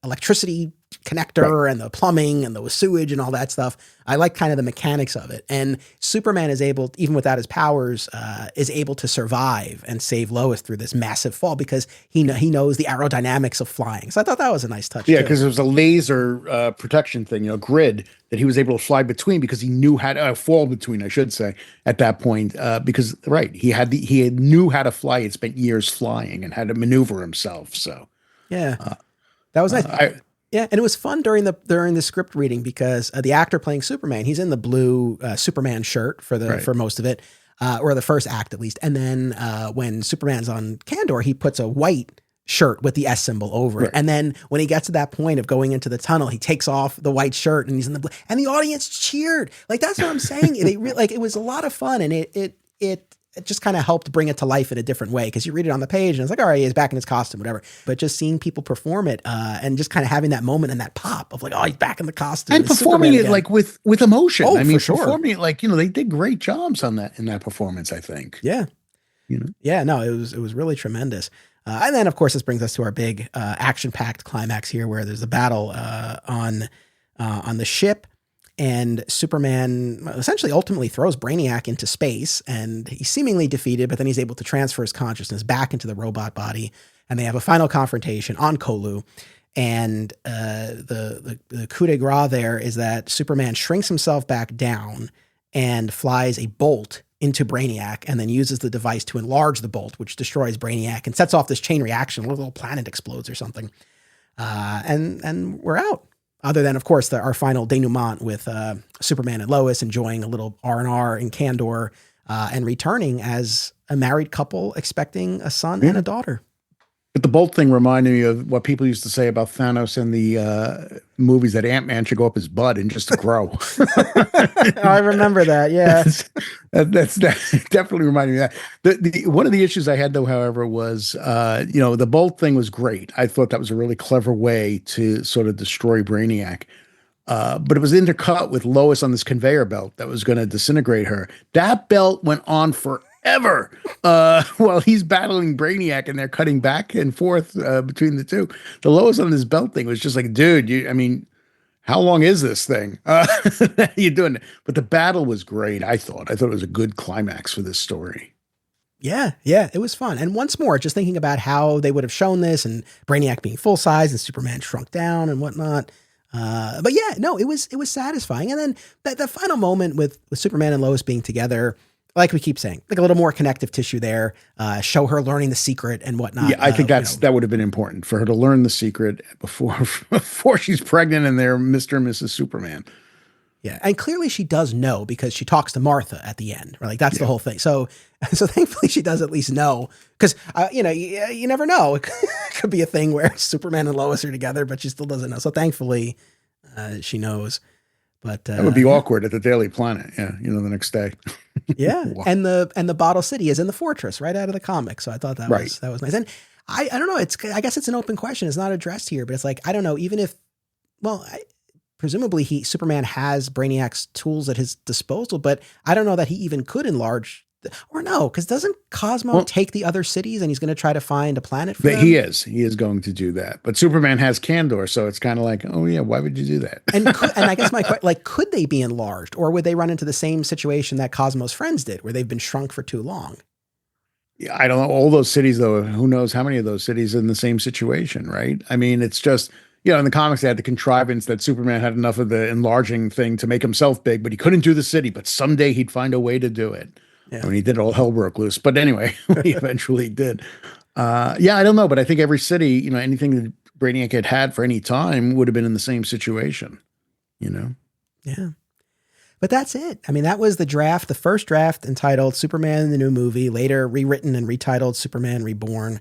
electricity connector and the plumbing and the sewage and all that stuff. I like kind of the mechanics of it. And Superman is able, even without his powers, is able to survive and save Lois through this massive fall because he knows the aerodynamics of flying. So I thought that was a nice touch. Yeah, because it was a laser protection thing, grid that he was able to fly between because he knew how to fall between, I should say, at that point. Because he knew how to fly. He'd spent years flying and had to maneuver himself. So yeah, that was nice. Yeah, and it was fun during the script reading because the actor playing Superman, he's in the blue Superman shirt for most of it, or the first act at least. And then when Superman's on Kandor, he puts a white shirt with the S symbol over it. And then when he gets to that point of going into the tunnel, he takes off the white shirt and he's in the blue, and the audience cheered. Like, that's what I'm saying. It was a lot of fun, and it just kind of helped bring it to life in a different way because you read it on the page and it's like, all right, he's back in his costume, whatever. But just seeing people perform it and just kind of having that moment and that pop of like, oh, he's back in the costume. And performing it like with emotion. Oh, for sure. Performing it like, they did great jobs in that performance, I think. Yeah. Yeah, no, it was really tremendous. And then, of course, this brings us to our big action-packed climax here where there's a battle on on the ship. And Superman essentially ultimately throws Brainiac into space, and he's seemingly defeated, but then he's able to transfer his consciousness back into the robot body. And they have a final confrontation on Kolu. And the coup de grace there is that Superman shrinks himself back down and flies a bolt into Brainiac, and then uses the device to enlarge the bolt, which destroys Brainiac and sets off this chain reaction. A little planet explodes or something. And we're out. Other than, of course, our final denouement with Superman and Lois enjoying a little R&R in Candor and returning as a married couple expecting a son and a daughter. But the bolt thing reminded me of what people used to say about Thanos in the movies, that Ant-Man should go up his butt and just grow. I remember that, yeah. That's definitely reminded me of that. One of the issues I had, though, however, was, the bolt thing was great. I thought that was a really clever way to sort of destroy Brainiac. But it was intercut with Lois on this conveyor belt that was going to disintegrate her. That belt went on forever while he's battling Brainiac, and they're cutting back and forth between the two. The Lois on this belt thing was just like, dude, how long is this thing? You doing it? But the battle was great. I thought it was a good climax for this story. Yeah, it was fun. And once more, just thinking about how they would have shown this, and Brainiac being full size and Superman shrunk down and whatnot. But yeah, no, it was satisfying. And then the final moment with Superman and Lois being together, like we keep saying, like a little more connective tissue there, show her learning the secret and whatnot. Yeah, I think that would have been important for her to learn the secret before she's pregnant and they're Mr. and Mrs. Superman. Yeah, and clearly she does know, because she talks to Martha at the end, right? Like that's the whole thing. So thankfully she does at least know, because you never know. It could be a thing where Superman and Lois are together, but she still doesn't know. So thankfully she knows. But that would be awkward at the Daily Planet. Yeah, the next day. Yeah, and the Bottle City is in the fortress right out of the comic. So I thought that was nice. And I don't know. I guess it's an open question. It's not addressed here, but it's like, I don't know. Even if, presumably Superman has Brainiac's tools at his disposal, but I don't know that he even could enlarge. Or no, because doesn't Cosmo take the other cities, and he's going to try to find a planet for them? He is going to do that. But Superman has Candor, so it's kind of like, oh yeah, why would you do that? and I guess my question, could they be enlarged, or would they run into the same situation that Cosmo's friends did, where they've been shrunk for too long? Yeah, I don't know. All those cities, though, who knows how many of those cities are in the same situation, right? I mean, it's just, in the comics, they had the contrivance that Superman had enough of the enlarging thing to make himself big, but he couldn't do the city. But someday he'd find a way to do it. Yeah. When he did, all hell broke loose. But anyway, he eventually did. I don't know. But I think every city, anything that Brainiac had for any time would have been in the same situation, Yeah. But that's it. I mean, that was the draft, the first draft entitled Superman the New Movie, later rewritten and retitled Superman Reborn.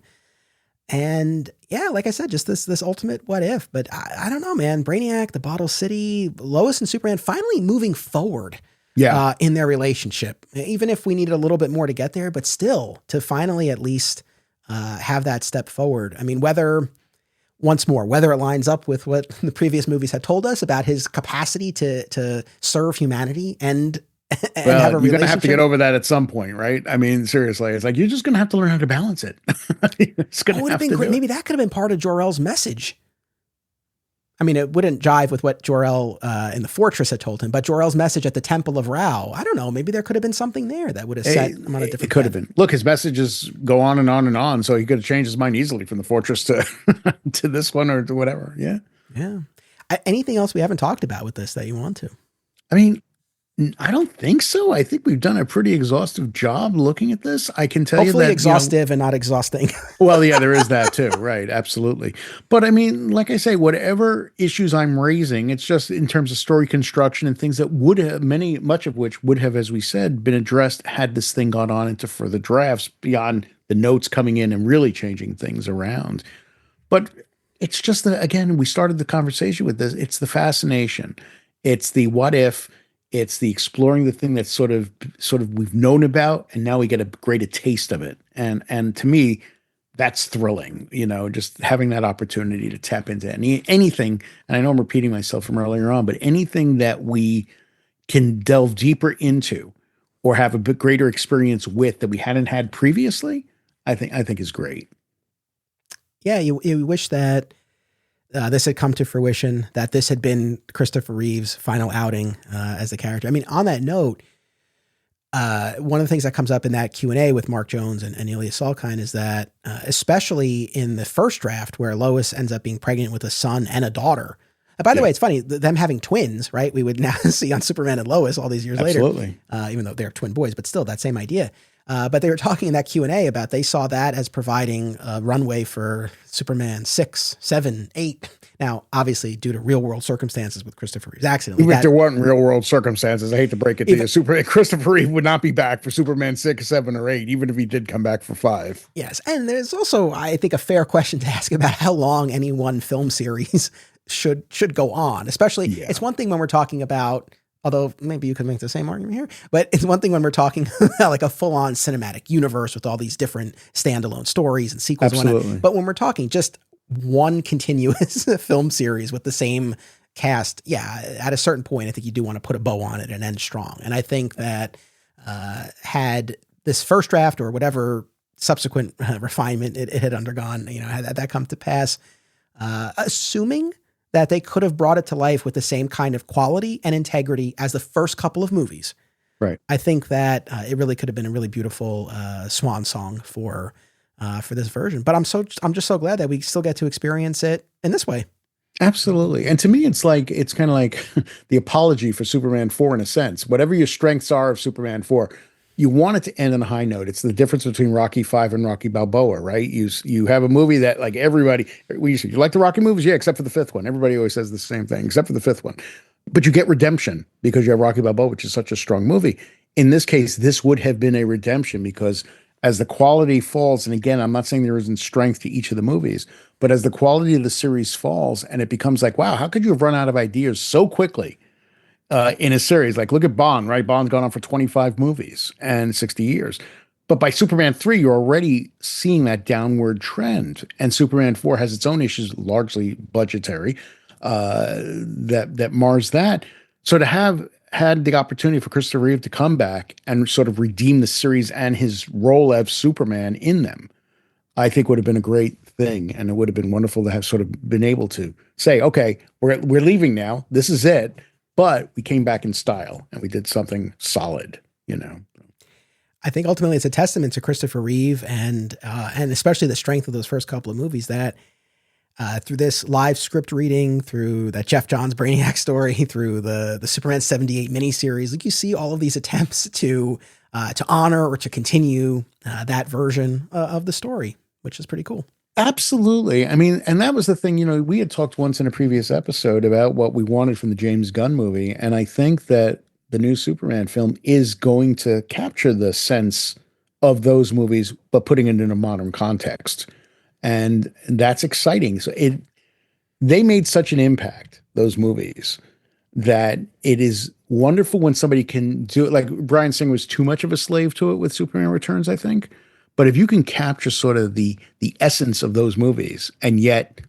And yeah, like I said, just this ultimate what if. But I don't know, man. Brainiac, the Bottle City, Lois and Superman finally moving forward. Yeah, in their relationship, even if we needed a little bit more to get there, but still to finally at least have that step forward. I mean, whether it lines up with what the previous movies had told us about his capacity to serve humanity and have a relationship. You're going to have to get over that at some point, right? I mean, seriously, it's like, you're just going to have to learn how to balance it. It's going to have been great. Maybe that could have been part of Jor-El's message. I mean, it wouldn't jive with what Jor-El in the fortress had told him, but Jor-El's message at the Temple of Ra, I don't know, maybe there could have been something there that would have set him on a different path. It could have been. Look, his messages go on and on and on, so he could have changed his mind easily from the fortress to to this one or to whatever. Yeah. Yeah. Anything else we haven't talked about with this that you want to? I mean, I don't think so. I think we've done a pretty exhaustive job looking at this. I can tell Hopefully you that exhaustive and not exhausting. Well, yeah, there is that too. Right. Absolutely. But I mean, like I say, whatever issues I'm raising, it's just in terms of story construction and things that would have much of which would have, as we said, been addressed had this thing gone on into further drafts beyond the notes coming in and really changing things around. But it's just that, again, we started the conversation with this. It's the fascination. It's the what if. It's the exploring the thing that's sort of we've known about, and now we get a greater taste of it. And to me, that's thrilling, just having that opportunity to tap into anything. And I know I'm repeating myself from earlier on, but anything that we can delve deeper into or have a bit greater experience with that we hadn't had previously, I think is great. Yeah, you wish that this had come to fruition, that this had been Christopher Reeve's final outing as the character. I mean, on that note, one of the things that comes up in that Q&A with Mark Jones and Ilya Salkind is that, especially in the first draft where Lois ends up being pregnant with a son and a daughter. And by the way, it's funny, them having twins, right? We would now see on Superman and Lois all these years later, even though they're twin boys, but still that same idea. But they were talking in that Q&A about they saw that as providing a runway for Superman 6, 7, 8. Now, obviously, due to real world circumstances with Christopher Reeve's accident. Even if there weren't real world circumstances, I hate to break it to you, Christopher Reeve would not be back for Superman 6, 7, or 8, even if he did come back for 5. Yes. And there's also, I think, a fair question to ask about how long any one film series should go on. Especially, it's one thing when we're talking about, although maybe you could make the same argument here, but it's one thing when we're talking about like a full-on cinematic universe with all these different standalone stories and sequels. Absolutely. But when we're talking just one continuous film series with the same cast, at a certain point, I think you do want to put a bow on it and end strong. And I think that had this first draft or whatever subsequent refinement it had undergone, had that come to pass, assuming that they could have brought it to life with the same kind of quality and integrity as the first couple of movies. Right. I think that it really could have been a really beautiful swan song for this version. But I'm just so glad that we still get to experience it in this way. Absolutely. And to me, it's kind of like the apology for Superman 4 in a sense. Whatever your strengths are of Superman 4, you want it to end on a high note. It's the difference between Rocky 5 and Rocky Balboa, right? You have a movie that like everybody, you like the Rocky movies? Yeah, except for the fifth one. Everybody always says the same thing, except for the fifth one. But you get redemption because you have Rocky Balboa, which is such a strong movie. In this case, this would have been a redemption because as the quality falls, and again, I'm not saying there isn't strength to each of the movies, but as the quality of the series falls and it becomes like, wow, how could you have run out of ideas so quickly? In a series, like look at Bond, right? Bond's gone on for 25 movies and 60 years. But by Superman 3, you're already seeing that downward trend. And Superman 4 has its own issues, largely budgetary, that mars that. So to have had the opportunity for Christopher Reeve to come back and sort of redeem the series and his role as Superman in them, I think would have been a great thing. And it would have been wonderful to have sort of been able to say, okay, we're leaving now. This is it. But we came back in style and we did something solid, I think ultimately it's a testament to Christopher Reeve and especially the strength of those first couple of movies that through this live script reading, through that Jeff Johns Brainiac story, through the Superman 78 miniseries, like you see all of these attempts to honor or to continue that version of the story, which is pretty cool. Absolutely. I mean, and that was the thing, we had talked once in a previous episode about what we wanted from the James Gunn movie. And I think that the new Superman film is going to capture the sense of those movies, but putting it in a modern context. And that's exciting. So they made such an impact, those movies, that it is wonderful when somebody can do it. Like Bryan Singer was too much of a slave to it with Superman Returns, I think. But if you can capture sort of the essence of those movies and yet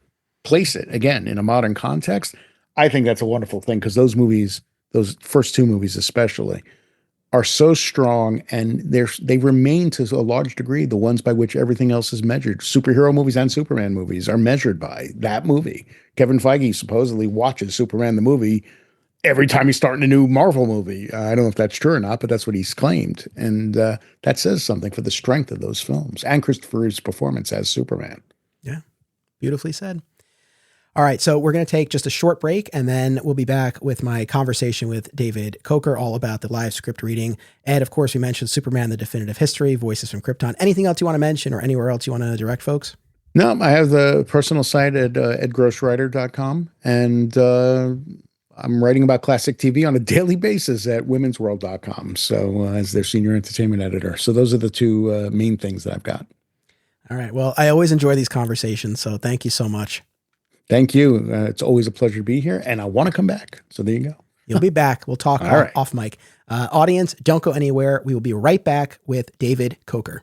place it again in a modern context, I think that's a wonderful thing because those movies, those first two movies especially, are so strong and they remain to a large degree the ones by which everything else is measured. Superhero movies and Superman movies are measured by that movie. Kevin Feige supposedly watches Superman the movie every time he's starting a new Marvel movie. I don't know if that's true or not, but that's what he's claimed. And that says something for the strength of those films and Christopher Reeve's performance as Superman. Yeah, beautifully said. All right, so we're going to take just a short break, and then we'll be back with my conversation with David Kocher all about the live script reading. Ed, of course, we mentioned Superman, The Definitive History, Voices from Krypton. Anything else you want to mention or anywhere else you want to direct folks? No, I have the personal site at edgrosswriter.com, and I'm writing about classic TV on a daily basis at womensworld.com. So as their senior entertainment editor. So those are the two main things that I've got. All right. Well, I always enjoy these conversations. So thank you so much. Thank you. It's always a pleasure to be here and I want to come back. So there you go. You'll be back. We'll talk off mic. Audience, don't go anywhere. We will be right back with David Kocher.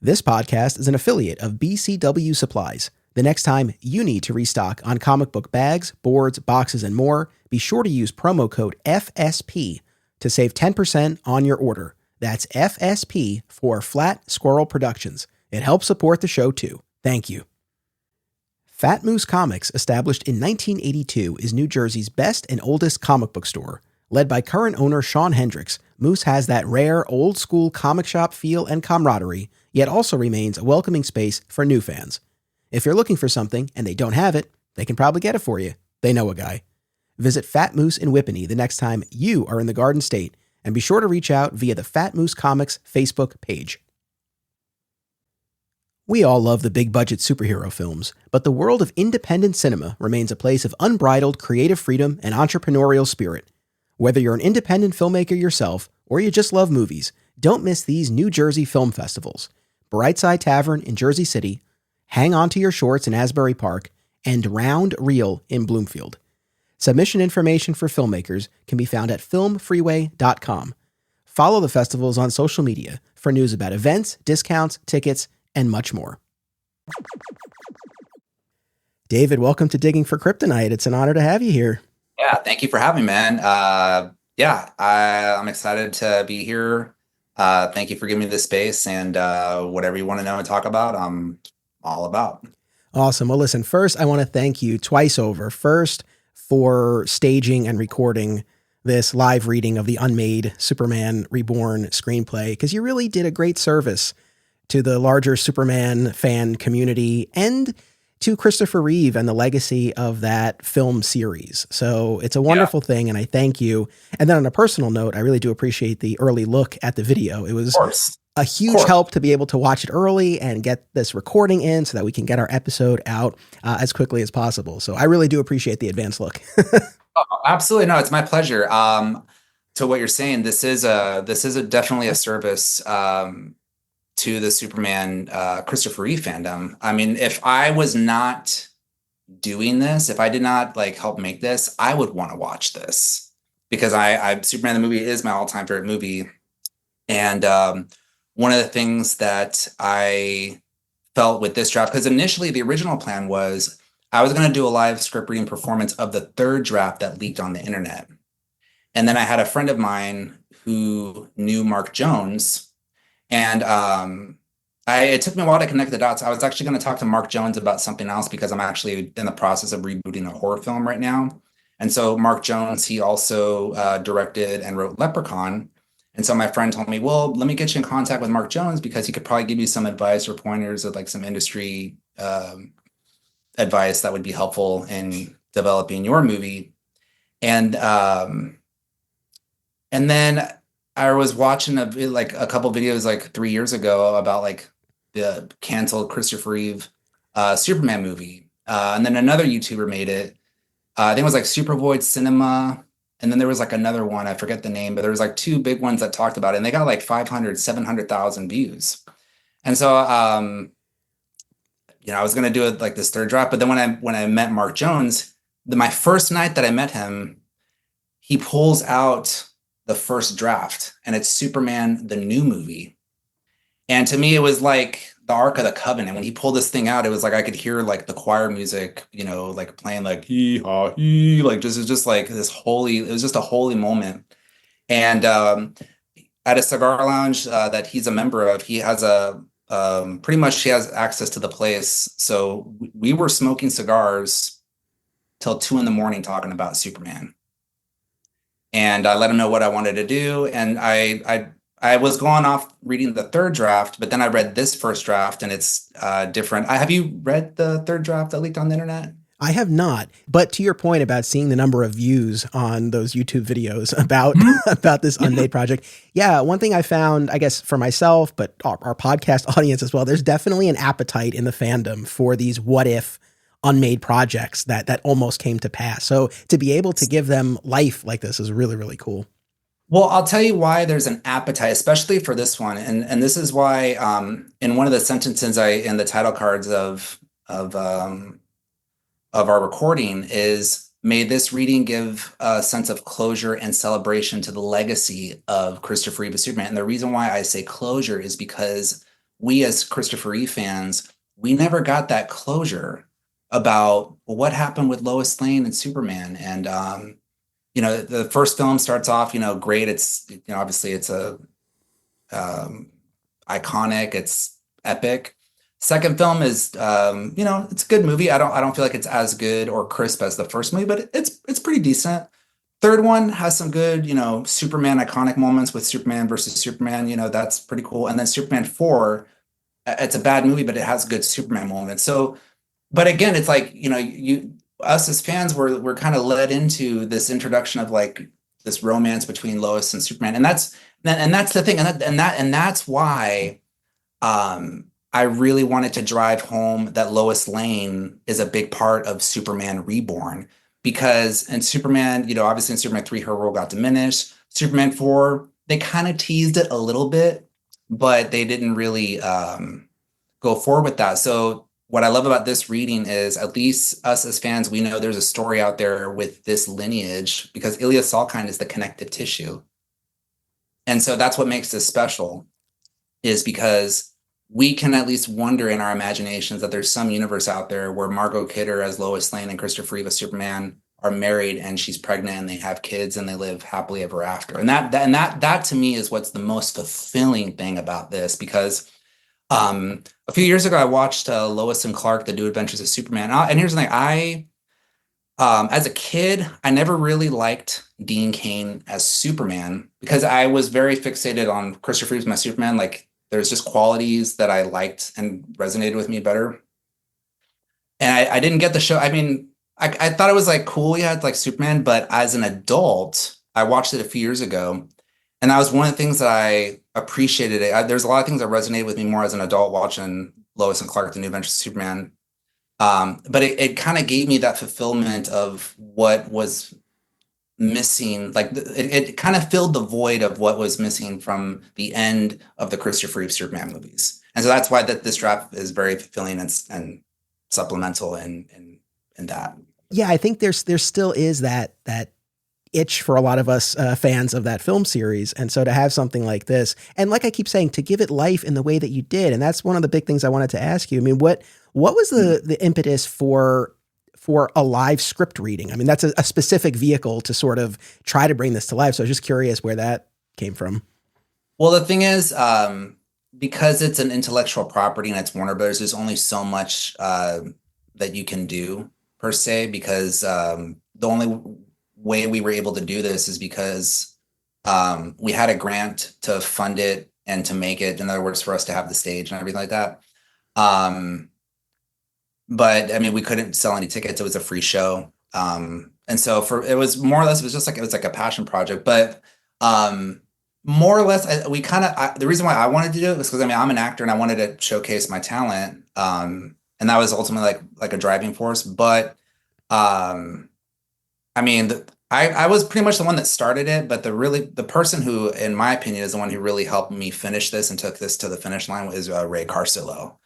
This podcast is an affiliate of BCW Supplies. The next time you need to restock on comic book bags, boards, boxes, and more, be sure to use promo code FSP to save 10% on your order. That's FSP for Flat Squirrel Productions. It helps support the show too. Thank you. Fat Moose Comics, established in 1982, is New Jersey's best and oldest comic book store. Led by current owner Sean Hendricks, Moose has that rare, old-school comic shop feel and camaraderie, yet also remains a welcoming space for new fans. If you're looking for something and they don't have it, they can probably get it for you. They know a guy. Visit Fat Moose in Whippany the next time you are in the Garden State, and be sure to reach out via the Fat Moose Comics Facebook page. We all love the big-budget superhero films, but the world of independent cinema remains a place of unbridled creative freedom and entrepreneurial spirit. Whether you're an independent filmmaker yourself or you just love movies, don't miss these New Jersey film festivals: Brightside Tavern in Jersey City, Hang On to Your Shorts in Asbury Park, and Round Reel in Bloomfield. Submission information for filmmakers can be found at filmfreeway.com. Follow the festivals on social media for news about events, discounts, tickets, and much more. David, welcome to Digging for Kryptonite. It's an honor to have you here. Yeah, thank you for having me, man. I'm excited to be here. Thank you for giving me this space, and whatever you want to know and talk about, I'm all about. Awesome. Well, listen, first, I want to thank you twice over. First, for staging and recording this live reading of the Unmade Superman Reborn screenplay, because you really did a great service to the larger Superman fan community and to Christopher Reeve and the legacy of that film series. So it's a wonderful thing, and I thank you. And then on a personal note, I really do appreciate the early look at the video. It was a huge help to be able to watch it early and get this recording in so that we can get our episode out as quickly as possible. So I really do appreciate the advanced look. Oh, absolutely. No, it's my pleasure. To what you're saying, this is definitely a service to the Superman Christopher Reeve fandom. I mean, if I was not doing this, if I did not help make this, I would want to watch this, because I Superman the movie is my all-time favorite movie. And one of the things that I felt with this draft, because initially the original plan was I was going to do a live script reading performance of the third draft that leaked on the internet. And then I had a friend of mine who knew Mark Jones, and it took me a while to connect the dots. I was actually going to talk to Mark Jones about something else, because I'm actually in the process of rebooting a horror film right now. And so Mark Jones, he also directed and wrote Leprechaun. And so my friend told me, well, let me get you in contact with Mark Jones, because he could probably give you some advice or pointers of some industry advice that would be helpful in developing your movie. And then I was watching a couple videos 3 years ago about the canceled Christopher Reeve Superman movie. And then another YouTuber made it. I think it was Supervoid Cinema. And then there was another one, I forget the name, but there was two big ones that talked about it, and they got 500, 700,000 views. And so, I was going to do it this third draft. But then when I met Mark Jones, my first night that I met him, he pulls out the first draft, and it's Superman, the new movie. And to me, it was like the Ark of the Covenant. When he pulled this thing out, it was I could hear the choir music, playing hee haw hee, just this holy. It was just a holy moment. And at a cigar lounge that he's a member of, he has pretty much he has access to the place. So we were smoking cigars till 2 a.m. talking about Superman. And I let him know what I wanted to do, and I was going off reading the third draft, but then I read this first draft, and it's different. Have you read the third draft that leaked on the internet? I have not, but to your point about seeing the number of views on those YouTube videos about this Unmade project, yeah, one thing I found, I guess for myself, but our podcast audience as well, there's definitely an appetite in the fandom for these what if unmade projects that almost came to pass. So to be able to give them life like this is really, really cool. Well, I'll tell you why there's an appetite, especially for this one, and this is why in one of the sentences in the title cards of our recording is, may this reading give a sense of closure and celebration to the legacy of Christopher Reeve as Superman. And the reason why I say closure is because we as Christopher Reeve fans, we never got that closure about what happened with Lois Lane and Superman. And the first film starts off, great. It's, obviously it's iconic, it's epic. Second film is, it's a good movie. I don't feel like it's as good or crisp as the first movie, but it's pretty decent. Third one has some good, Superman iconic moments with Superman versus Superman. That's pretty cool. And then Superman 4, it's a bad movie, but it has good Superman moments. So, but again, it's like, us as fans we're kind of led into this introduction of like this romance between Lois and Superman, and that's the thing, and that's why I really wanted to drive home that Lois Lane is a big part of Superman Reborn, because in Superman, obviously in Superman 3 her role got diminished. Superman 4, they kind of teased it a little bit, but they didn't really go forward with that. So what I love about this reading is, at least us as fans, we know there's a story out there with this lineage, because Ilya Salkind is the connective tissue. And so that's what makes this special, is because we can at least wonder in our imaginations that there's some universe out there where Margot Kidder as Lois Lane and Christopher Reeve as Superman are married, and she's pregnant, and they have kids, and they live happily ever after. And that to me is what's the most fulfilling thing about this, because a few years ago I watched Lois and Clark: The New Adventures of Superman. And here's the thing, as a kid, I never really liked Dean Cain as Superman, because I was very fixated on Christopher Reeve's my Superman. Like, there's just qualities that I liked and resonated with me better. And I didn't get the show. I mean, I thought it was like cool, yeah, it's like Superman, but as an adult, I watched it a few years ago, and that was one of the things that I appreciated. There's a lot of things that resonated with me more as an adult watching Lois and Clark: The New Adventures of Superman. But it kind of gave me that fulfillment of what was missing. Like, it kind of filled the void of what was missing from the end of the Christopher Reeve Superman movies. And so that's why this draft is very fulfilling and supplemental in that. Yeah, I think there still is that itch for a lot of us fans of that film series. And so to have something like this, and like I keep saying, to give it life in the way that you did, and that's one of the big things I wanted to ask you. I mean, what was the impetus for a live script reading? I mean, that's a specific vehicle to sort of try to bring this to life. So I was just curious where that came from. Well, the thing is, because it's an intellectual property and it's Warner Brothers, there's only so much that you can do per se, because the only way we were able to do this is because we had a grant to fund it and to make it. In other words, for us to have the stage and everything like that. But I mean, we couldn't sell any tickets. It was a free show. And so it was more or less, it was like a passion project, but more or less the reason why I wanted to do it was because, I mean, I'm an actor and I wanted to showcase my talent. And that was ultimately like a driving force. But I mean, I was pretty much the one that started it, but the person who, in my opinion, is the one who really helped me finish this and took this to the finish line is Ray Carcillo.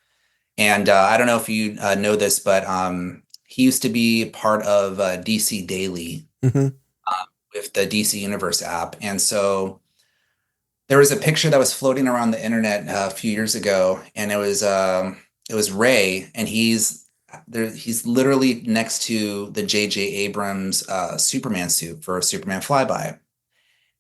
And I don't know if you know this, but he used to be part of DC Daily with the DC Universe app. And so there was a picture that was floating around the internet a few years ago, and it was Ray, and he's literally next to the J.J. Abrams Superman suit for Superman Flyby.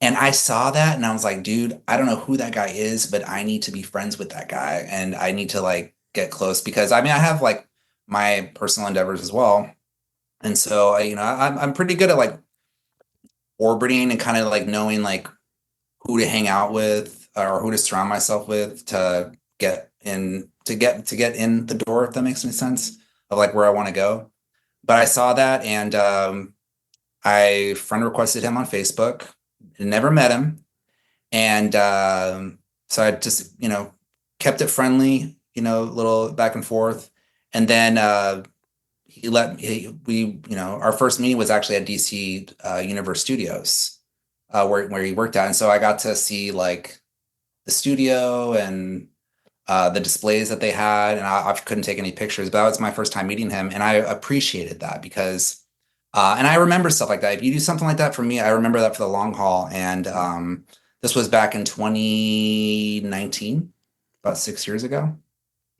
And I saw that and I was like, dude, I don't know who that guy is, but I need to be friends with that guy. And I need to like get close, because I mean, I have like my personal endeavors as well. And so, I'm pretty good at like orbiting and kind of like knowing like who to hang out with or who to surround myself with to get in the door, if that makes any sense, of like where I want to go. But I saw that, and I friend requested him on Facebook. Never met him. And so I just, kept it friendly, little back and forth. And then our first meeting was actually at DC Universe Studios, where he worked at. And so I got to see like the studio and the displays that they had, and I couldn't take any pictures, but that was my first time meeting him. And I appreciated that, because and I remember stuff like that. If you do something like that for me, I remember that for the long haul. And this was back in 2019, about 6 years ago.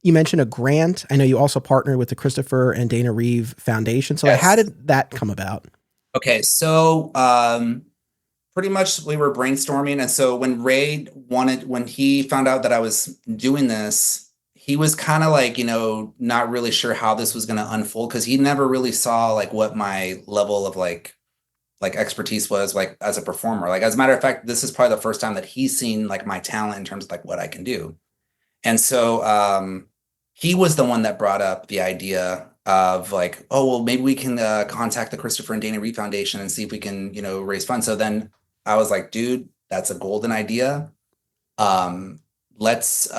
You mentioned a grant. I know you also partnered with the Christopher and Dana Reeve Foundation. So Yes. How did that come about? Okay, so pretty much we were brainstorming. And so when he found out that I was doing this, he was kind of like, not really sure how this was going to unfold because he never really saw like what my level of like expertise was like as a performer. Like as a matter of fact, this is probably the first time that he's seen like my talent in terms of like what I can do. And so he was the one that brought up the idea of like, oh, well, maybe we can contact the Christopher and Dana Reeve Foundation and see if we can, raise funds. So then I was like, dude, that's a golden idea. Let's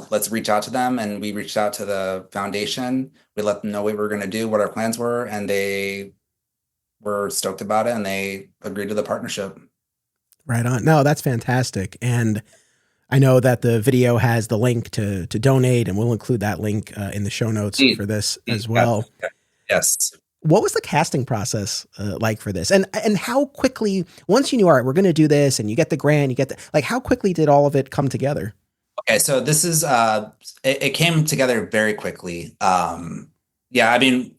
let's reach out to them. And we reached out to the foundation. We let them know what we were going to do, what our plans were, and they were stoked about it and they agreed to the partnership. Right on. No, that's fantastic. And I know that the video has the link to donate, and we'll include that link in the show notes for this as well. Yes. What was the casting process like for this? And how quickly, once you knew, all right, we're going to do this, and you get the grant, how quickly did all of it come together? Okay, so this is it came together very quickly. Yeah, I mean,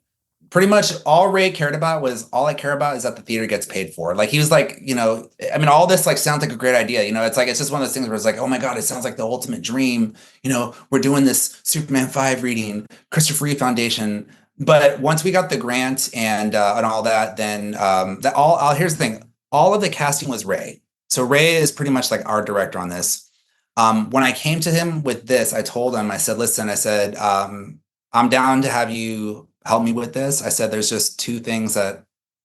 pretty much all Ray cared about was all I care about is that the theater gets paid for. Like he was like, I mean, all this like sounds like a great idea. It's like it's just one of those things where it's like, oh my God, it sounds like the ultimate dream. We're doing this Superman 5 reading, Christopher Reeve Foundation. But once we got the grant and all that, then here's the thing: all of the casting was Ray. So Ray is pretty much like our director on this. When I came to him with this, I told him, I said, listen, I said, I'm down to have you help me with this. I said, there's just two things that,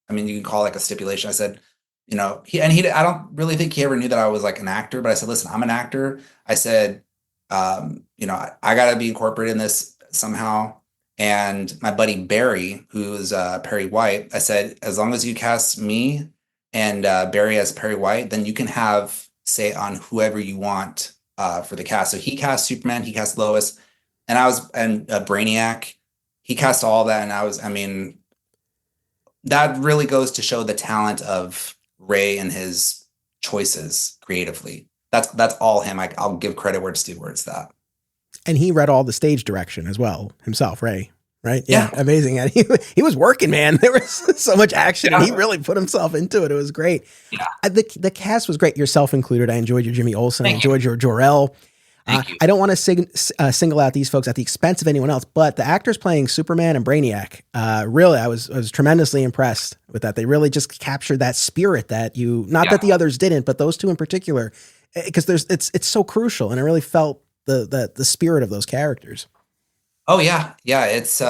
I mean, you can call like a stipulation. I said, I don't really think he ever knew that I was like an actor, but I said, listen, I'm an actor. I said, I got to be incorporated in this somehow. And my buddy Barry, who's Perry White, I said, as long as you cast me and Barry as Perry White, then you can have say on whoever you want for the cast. So he cast Superman, he cast Lois, and Brainiac. He cast all that, and that really goes to show the talent of Ray and his choices creatively. That's all him. I'll give credit where it's due, where it's that. And he read all the stage direction as well himself, Ray, right? Yeah. Amazing. And he was working, man. There was so much action. Yeah. And he really put himself into it. It was great. Yeah. The cast was great, yourself included. I enjoyed your Jimmy Olsen. I enjoyed your Jor-El. I don't want to single out these folks at the expense of anyone else, but the actors playing Superman and Brainiac, really, I was tremendously impressed with that. They really just captured that spirit that that the others didn't, but those two in particular, because it's so crucial, and I really felt the spirit of those characters. Oh yeah. Yeah. It's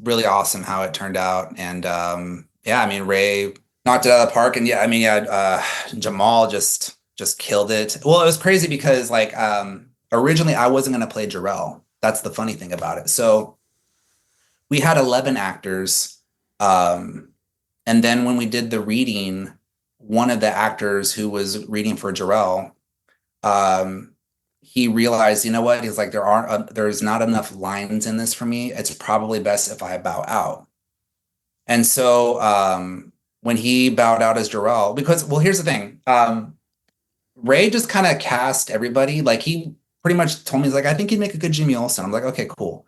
really awesome how it turned out. And, I mean, Ray knocked it out of the park, and Jamal just killed it. Well, it was crazy because like, originally I wasn't going to play Jor-El. That's the funny thing about it. So we had 11 actors. And then when we did the reading, one of the actors who was reading for Jor-El, he realized, you know what? He's like, there's not enough lines in this for me. It's probably best if I bow out. And so when he bowed out as Jor-El, because, well, here's the thing. Ray just kind of cast everybody. Like he pretty much told me, he's like, I think you'd make a good Jimmy Olsen. I'm like, okay, cool.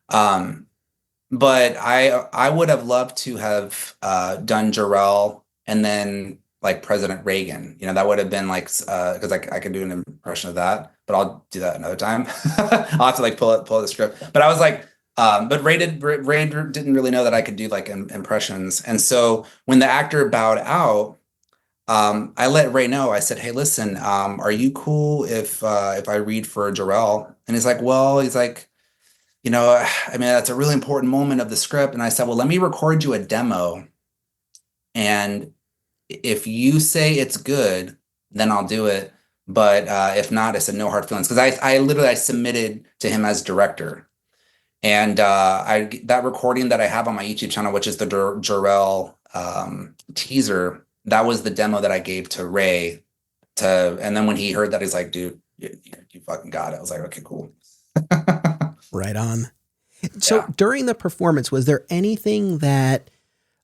But I would have loved to have done Jor-El and then like President Reagan. That would have been like, because I could do an impression of that, but I'll do that another time. I'll have to like pull the script. But I was like, but Ray didn't really know that I could do like impressions. And so when the actor bowed out, I let Ray know. I said, hey, listen, are you cool if I read for Jor-El? And he's like, I mean, that's a really important moment of the script. And I said, well, let me record you a demo. And if you say it's good, then I'll do it. But if not, I said, no hard feelings. Because I literally submitted to him as director. And that recording that I have on my YouTube channel, which is the Jor-El teaser, that was the demo that I gave to Ray. And then when he heard that, he's like, dude, you fucking got it. I was like, okay, cool. Right on. So during the performance, was there anything that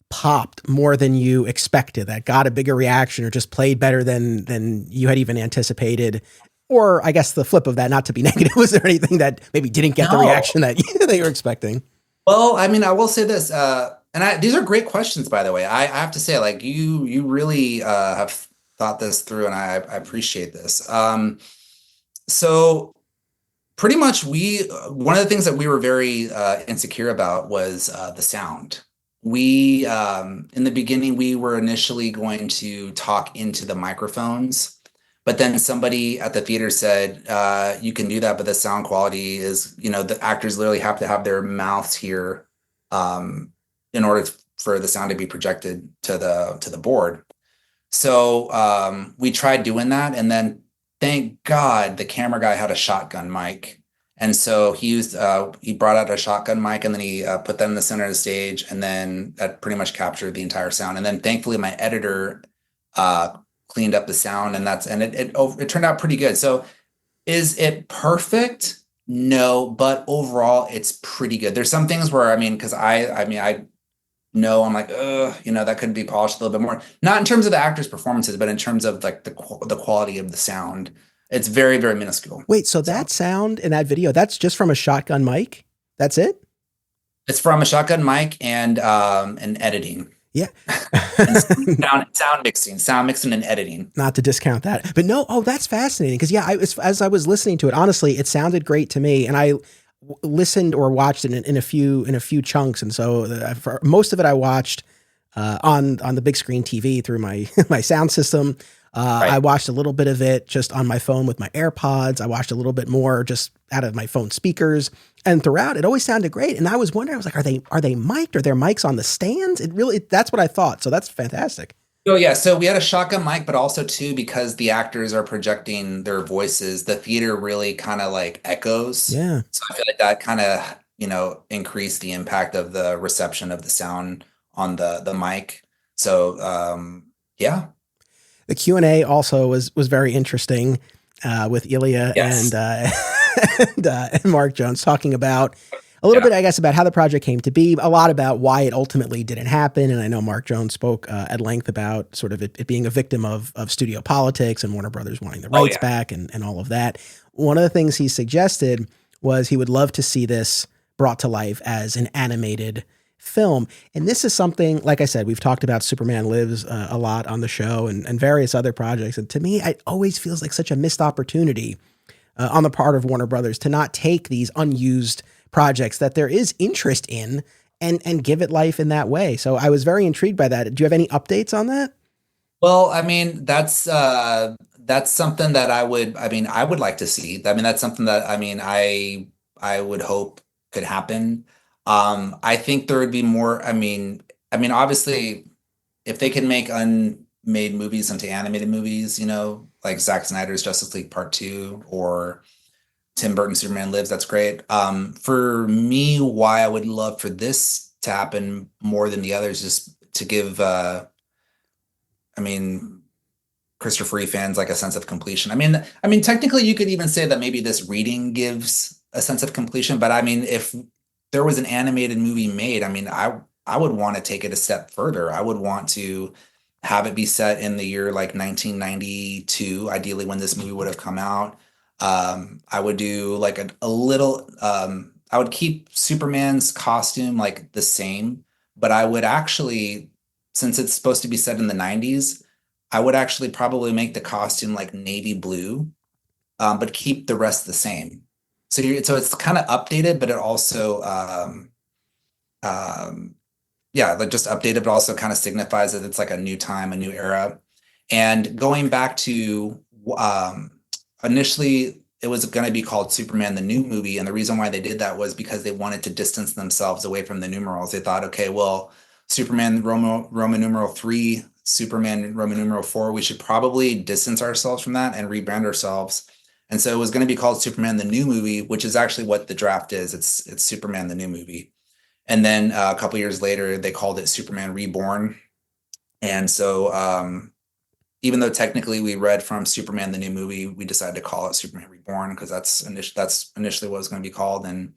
popped more than you expected, that got a bigger reaction, or just played better than you had even anticipated? Or I guess the flip of that, not to be negative, was there anything that maybe didn't get the reaction that you were expecting? Well, I mean, I will say this, and these are great questions, by the way. I have to say, like, you really have thought this through, and I appreciate this. So pretty much one of the things that we were very insecure about was the sound. We in the beginning we were initially going to talk into the microphones, but then somebody at the theater said you can do that, but the sound quality is, the actors literally have to have their mouths here in order for the sound to be projected to the board. So we tried doing that, and then thank God the camera guy had a shotgun mic. And so he brought out a shotgun mic, and then he put that in the center of the stage, and then that pretty much captured the entire sound. And then thankfully my editor cleaned up the sound, and it turned out pretty good. So is it perfect? No, but overall it's pretty good. There's some things where, because I know I'm like, that could be polished a little bit more. Not in terms of the actors' performances, but in terms of like the quality of the sound. It's very, very minuscule. Wait, so that sound in that video, that's just from a shotgun mic? That's it? It's from a shotgun mic and editing. Yeah. And sound mixing and editing. Not to discount that. But no, that's fascinating. Because as I was listening to it, honestly, it sounded great to me. And I listened or watched it in a few chunks. And so for most of it, I watched on the big screen TV through my sound system. Right. I watched a little bit of it just on my phone with my AirPods. I watched a little bit more just out of my phone speakers, and throughout it always sounded great. And I was wondering, I was like, are they mic'd? Are there mics on the stands? That's what I thought. So that's fantastic. Oh yeah. So we had a shotgun mic, but also too, because the actors are projecting their voices, the theater really kind of like echoes. Yeah. So I feel like that kind of, increased the impact of the reception of the sound on the mic. So, yeah. The Q&A also was very interesting with Ilya yes. and Mark Jones talking about a little bit, I guess, about how the project came to be, a lot about why it ultimately didn't happen. And I know Mark Jones spoke at length about sort of it being a victim of studio politics and Warner Brothers wanting the rights back and all of that. One of the things he suggested was he would love to see this brought to life as an animated film. And this is something, like I said, we've talked about Superman Lives a lot on the show and various other projects. And to me, it always feels like such a missed opportunity on the part of Warner Brothers to not take these unused projects that there is interest in and give it life in that way. So I was very intrigued by that. Do you have any updates on that? Well, that's something that I would like to see. That's something that, I would hope could happen. I think there would be more, obviously if they can make unmade movies into animated movies, like Zack Snyder's Justice League Part 2 or Tim Burton's Superman Lives, that's great. For me, why I would love for this to happen more than the others is to give, Christopher Reeve fans like a sense of completion. Technically you could even say that maybe this reading gives a sense of completion, but if there was an animated movie made, I would want to take it a step further. I would want to have it be set in the year like 1992, ideally when this movie would have come out. I would do like a little, I would keep Superman's costume like the same, but I would actually, since it's supposed to be set in the 90s, I would actually probably make the costume like navy blue, but keep the rest the same. So it's kind of updated, but it also, like just updated, but also kind of signifies that it's like a new time, a new era. And going back to, initially it was going to be called Superman, the New Movie. And the reason why they did that was because they wanted to distance themselves away from the numerals. They thought, okay, well, Superman Roman numeral 3, Superman Roman numeral 4, we should probably distance ourselves from that and rebrand ourselves. And so it was going to be called Superman, the New Movie, which is actually what the draft is. It's Superman, the New Movie. And then a couple years later, they called it Superman Reborn. And so even though technically we read from Superman, the New Movie, we decided to call it Superman Reborn because that's initially what it was going to be called. And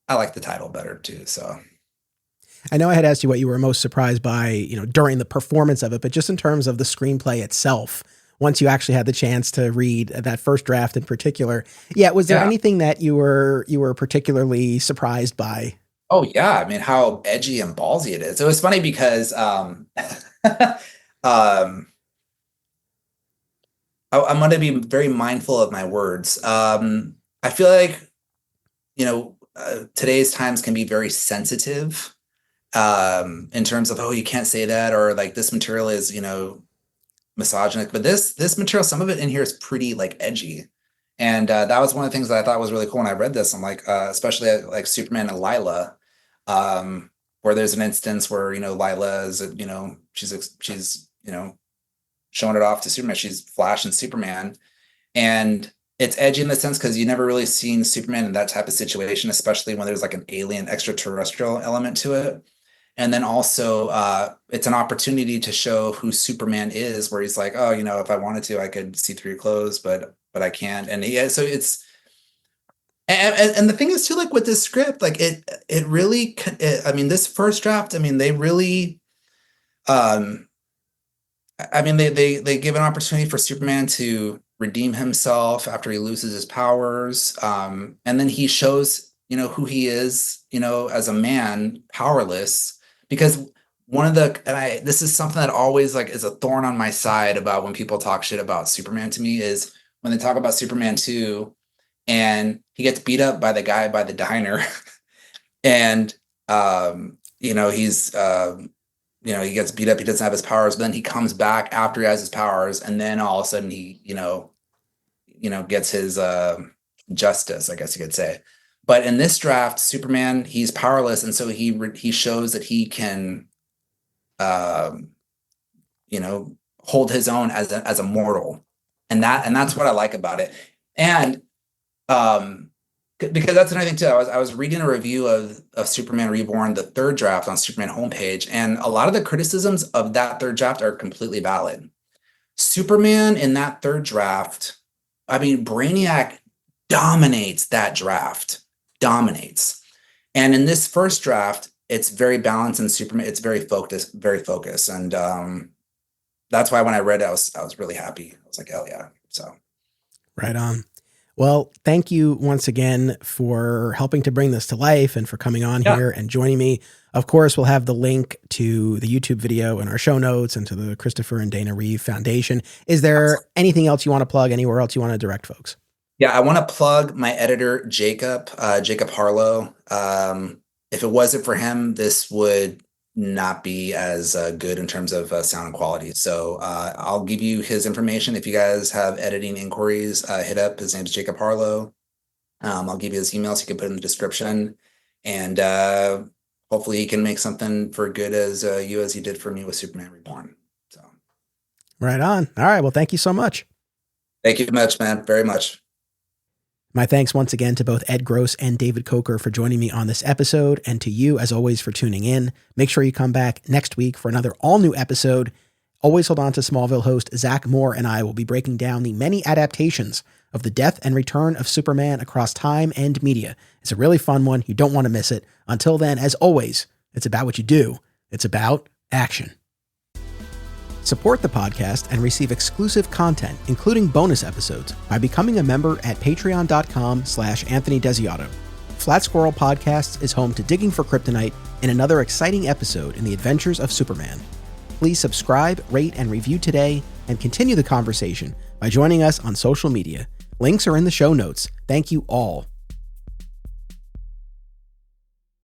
I like the title better too. So I know I had asked you what you were most surprised by, during the performance of it, but just in terms of the screenplay itself, once you actually had the chance to read that first draft in particular. Yeah. Was there anything that you were particularly surprised by? Oh yeah. How edgy and ballsy it is. It was funny because, I'm going to be very mindful of my words. I feel like, today's times can be very sensitive in terms of, oh, you can't say that, or like this material is, misogynic, but this material, some of it in here is pretty like edgy. And that was one of the things that I thought was really cool when I read this. I'm like, especially like Superman and Lila, where there's an instance where, Lila is, she's, showing it off to Superman. She's Flash and Superman. And it's edgy in the sense because you never really seen Superman in that type of situation, especially when there's like an alien extraterrestrial element to it. And then also it's an opportunity to show who Superman is, where he's like, oh, if I wanted to, I could see through your clothes, but I can't. And so it's, and the thing is too, like with this script, like it really, this first draft, they really, they give an opportunity for Superman to redeem himself after he loses his powers. And then he shows, who he is, as a man, powerless, because this is something that always like is a thorn on my side about when people talk shit about Superman to me, is when they talk about Superman 2 and he gets beat up by the guy by the diner and, he's, he gets beat up, he doesn't have his powers, but then he comes back after he has his powers, and then all of a sudden he, gets his justice, I guess you could say. But in this draft, Superman, he's powerless, and so he shows that he can, hold his own as a mortal, and that's what I like about it. And because that's another thing too. I was reading a review of Superman Reborn, the third draft, on Superman homepage, and a lot of the criticisms of that third draft are completely valid. Superman in that third draft, Brainiac dominates that draft, and in this first draft, it's very balanced, and Superman, it's very focused, and that's why when I read it, I was really happy. I was like, hell yeah! So, right on. Well, thank you once again for helping to bring this to life and for coming on here and joining me. Of course, we'll have the link to the YouTube video in our show notes and to the Christopher and Dana Reeve Foundation. Is there anything else you want to plug? Anywhere else you want to direct folks? Yeah, I want to plug my editor, Jacob Harlow. If it wasn't for him, this would not be as good in terms of sound and quality. So I'll give you his information. If you guys have editing inquiries, hit up. His name's Jacob Harlow. I'll give you his email so you can put it in the description. And hopefully he can make something for good as he did for me with Superman Reborn. So, right on. All right. Well, thank you so much. Thank you much, man. Very much. My thanks once again to both Ed Gross and David Kocher for joining me on this episode, and to you, as always, for tuning in. Make sure you come back next week for another all-new episode. Always hold on to Smallville host Zach Moore and I will be breaking down the many adaptations of the death and return of Superman across time and media. It's a really fun one. You don't want to miss it. Until then, as always, it's about what you do. It's about action. Support the podcast and receive exclusive content, including bonus episodes, by becoming a member at patreon.com/Anthony Desiato. Flat Squirrel Podcasts is home to Digging for Kryptonite and another exciting episode in the adventures of Superman. Please subscribe, rate, and review today, and continue the conversation by joining us on social media. Links are in the show notes. Thank you all